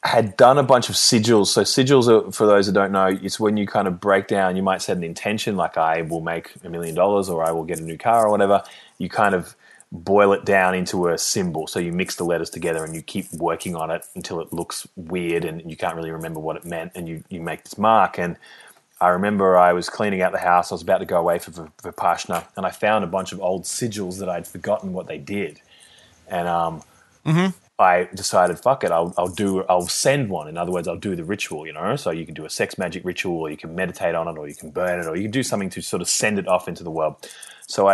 had done a bunch of sigils. So sigils are, for those that don't know, it's when you kind of break down. You might set an intention, like I will make $1 million, or I will get a new car, or whatever. You kind of boil it down into a symbol. So you mix the letters together and you keep working on it until it looks weird and you can't really remember what it meant, and you make this mark. And I remember I was cleaning out the house. I was about to go away for Vipassana, and I found a bunch of old sigils that I'd forgotten what they did. And I decided, fuck it, I'll send one. In other words, I'll do the ritual, So you can do a sex magic ritual, or you can meditate on it, or you can burn it, or you can do something to sort of send it off into the world. So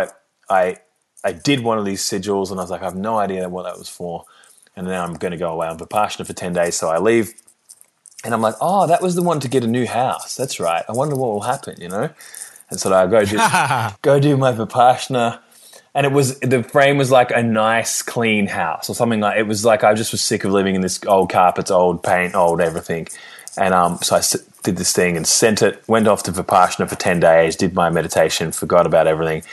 I did one of these sigils, and I was like, I have no idea what that was for. And then I'm going to go away on Vipassana for 10 days. So I leave, and I'm like, oh, that was the one to get a new house. That's right. I wonder what will happen, And so I go do my Vipassana, and the frame was like a nice, clean house or something like. It was like I just was sick of living in this old carpets, old paint, old everything. And so I did this thing and sent it, went off to Vipassana for 10 days, did my meditation, forgot about everything.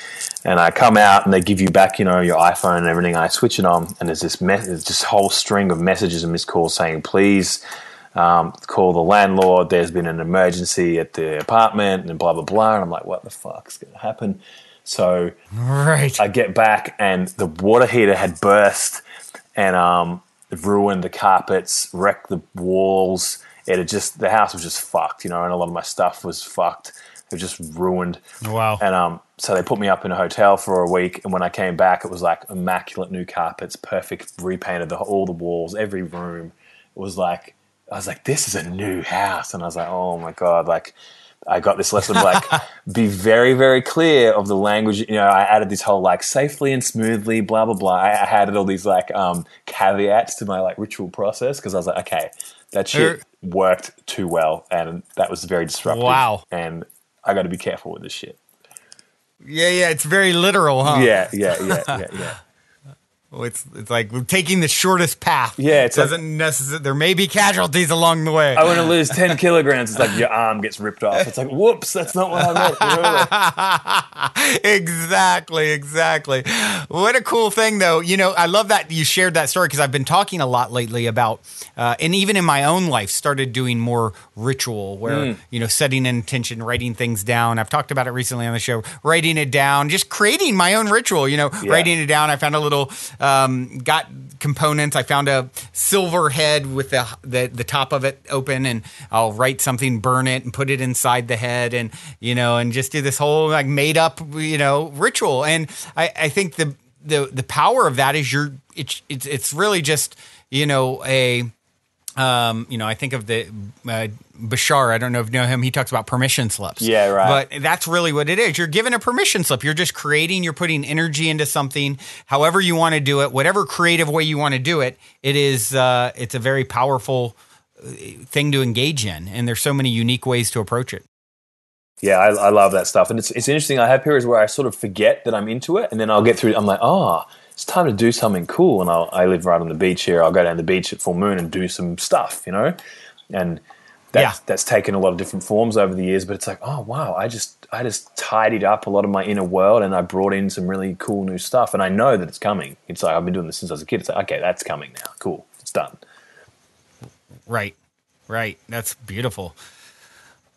And I come out and they give you back, your iPhone and everything. And I switch it on, and there's this whole string of messages and missed calls saying, please call the landlord. There's been an emergency at the apartment and blah, blah, blah. And I'm like, what the fuck's going to happen? So I get back, and the water heater had burst and ruined the carpets, wrecked the walls. The house was just fucked, and a lot of my stuff was fucked. It was just ruined. Wow. And so they put me up in a hotel for a week, and when I came back, it was like immaculate new carpets, perfect, repainted all the walls, every room. It was like, I was like, this is a new house. And I was like, oh my God, like I got this lesson of like, be very, very clear of the language. I added this whole like safely and smoothly, blah, blah, blah. I added all these like caveats to my like ritual process, because I was like, okay, that shit worked too well, and that was very disruptive. Wow. And I got to be careful with this shit. Yeah, it's very literal, huh? Yeah. Well, it's like we're taking the shortest path. Yeah, it doesn't necessarily. There may be casualties along the way. I want to lose 10 kilograms. It's like your arm gets ripped off. It's like, whoops, that's not what I meant. Exactly. What a cool thing, though. I love that you shared that story, because I've been talking a lot lately about, and even in my own life, started doing more ritual where, setting an intention, writing things down. I've talked about it recently on the show, writing it down, just creating my own ritual, writing it down. I found a little... got components. I found a silver head with the top of it open, and I'll write something, burn it, and put it inside the head, and and just do this whole like made up ritual. And I think the power of that is it's really just I think of the Bashar. I don't know if you know him. He talks about permission slips. Yeah, right. But that's really what it is. You're given a permission slip. You're just creating. You're putting energy into something. However you want to do it, whatever creative way you want to do it, it is. It's a very powerful thing to engage in, and there's so many unique ways to approach it. Yeah, I love that stuff, and it's interesting. I have periods where I sort of forget that I'm into it, and then I'll get through. I'm like, oh, it's time to do something cool. And I live right on the beach here. I'll go down the beach at full moon and do some stuff, and that's taken a lot of different forms over the years. But it's like, oh wow, I just tidied up a lot of my inner world, and I brought in some really cool new stuff. And I know that it's coming. It's like I've been doing this since I was a kid. It's like, okay, that's coming now. Cool, it's done. Right. That's beautiful.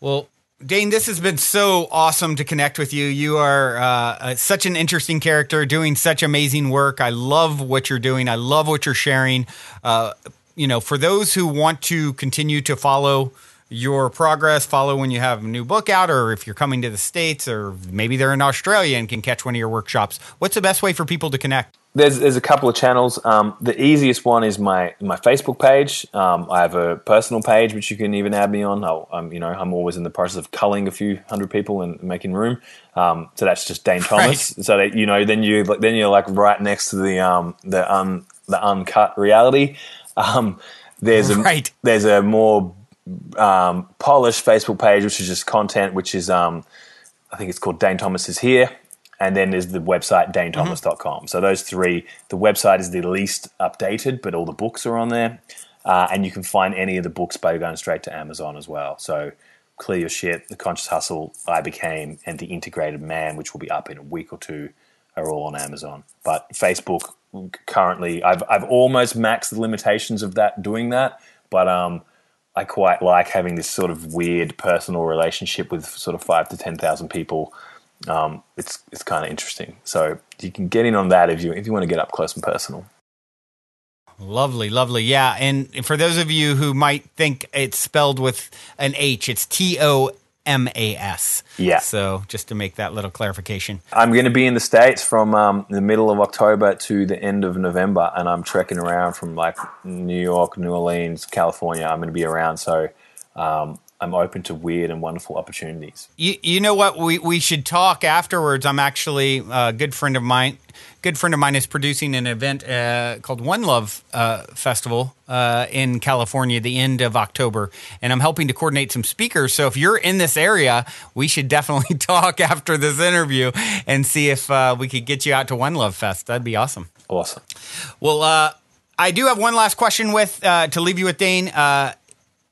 Well, Dane, this has been so awesome to connect with you. You are such an interesting character, doing such amazing work. I love what you're doing. I love what you're sharing. for those who want to continue to follow your progress, follow when you have a new book out, or if you're coming to the States, or maybe they're in Australia and can catch one of your workshops, what's the best way for people to connect? There's a couple of channels. The easiest one is my Facebook page. I have a personal page which you can even add me on. I'm always in the process of culling a few hundred people and making room. So that's just Dane Tomas. Right. So that, then you're like right next to the uncut reality. There's a more polished Facebook page which is just content, which is I think it's called Dane Tomas is Here. And then there's the website, danetomas.com. So those three, the website is the least updated, but all the books are on there. And you can find any of the books by going straight to Amazon as well. So Clear Your Shit, The Conscious Hustle, I Became, and The Integrated Man, which will be up in a week or two, are all on Amazon. But Facebook, currently, I've almost maxed the limitations of doing that. But I quite like having this sort of weird personal relationship with sort of 5,000 to 10,000 people. It's kind of interesting. So you can get in on that if you want to get up close and personal. Lovely. Yeah. And for those of you who might think it's spelled with an H, it's Tomas. Yeah. So just to make that little clarification. I'm going to be in the States from the middle of October to the end of November, and I'm trekking around from like New York, New Orleans, California. I'm going to be around. So, I'm open to weird and wonderful opportunities. You know what? We should talk afterwards. I'm actually a good friend of mine is producing an event called One Love Festival in California, the end of October, and I'm helping to coordinate some speakers. So if you're in this area, we should definitely talk after this interview and see if we could get you out to One Love Fest. That'd be awesome. Awesome. Well, I do have one last question to leave you with, Dane.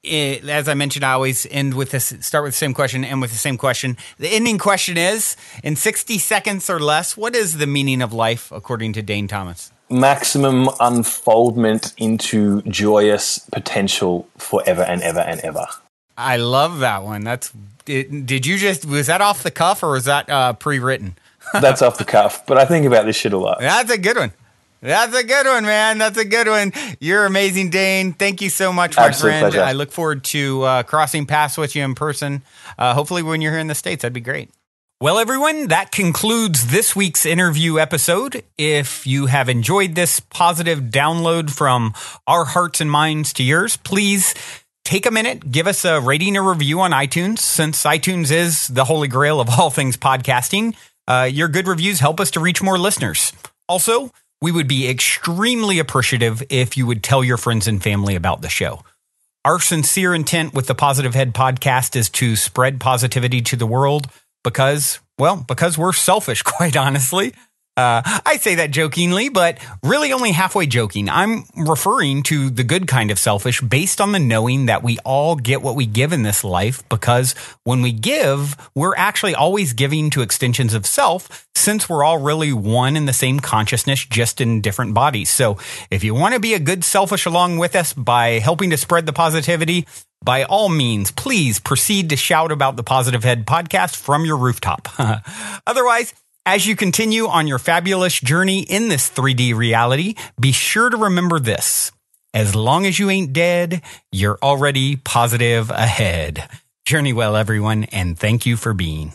As I mentioned, I always start with the same question, end with the same question. The ending question is, in 60 seconds or less, what is the meaning of life according to Dane Tomas? Maximum unfoldment into joyous potential forever and ever and ever. I love that one. Was that off the cuff or was that pre-written? That's off the cuff, but I think about this shit a lot. That's a good one. That's a good one, man. That's a good one. You're amazing, Dane. Thank you so much, my Absolute friend. pleasure. I look forward to crossing paths with you in person. Hopefully when you're here in the States, that'd be great. Well, everyone, that concludes this week's interview episode. If you have enjoyed this positive download from our hearts and minds to yours, please take a minute, give us a rating or review on iTunes. Since iTunes is the holy grail of all things podcasting, your good reviews help us to reach more listeners. Also, we would be extremely appreciative if you would tell your friends and family about the show. Our sincere intent with the Positive Head podcast is to spread positivity to the world because we're selfish, quite honestly. I say that jokingly, but really only halfway joking. I'm referring to the good kind of selfish based on the knowing that we all get what we give in this life, because when we give, we're actually always giving to extensions of self, since we're all really one in the same consciousness, just in different bodies. So if you want to be a good selfish along with us by helping to spread the positivity, by all means, please proceed to shout about the Positive Head podcast from your rooftop. Otherwise, as you continue on your fabulous journey in this 3D reality, be sure to remember this. As long as you ain't dead, you're already positive ahead. Journey well, everyone, and thank you for being.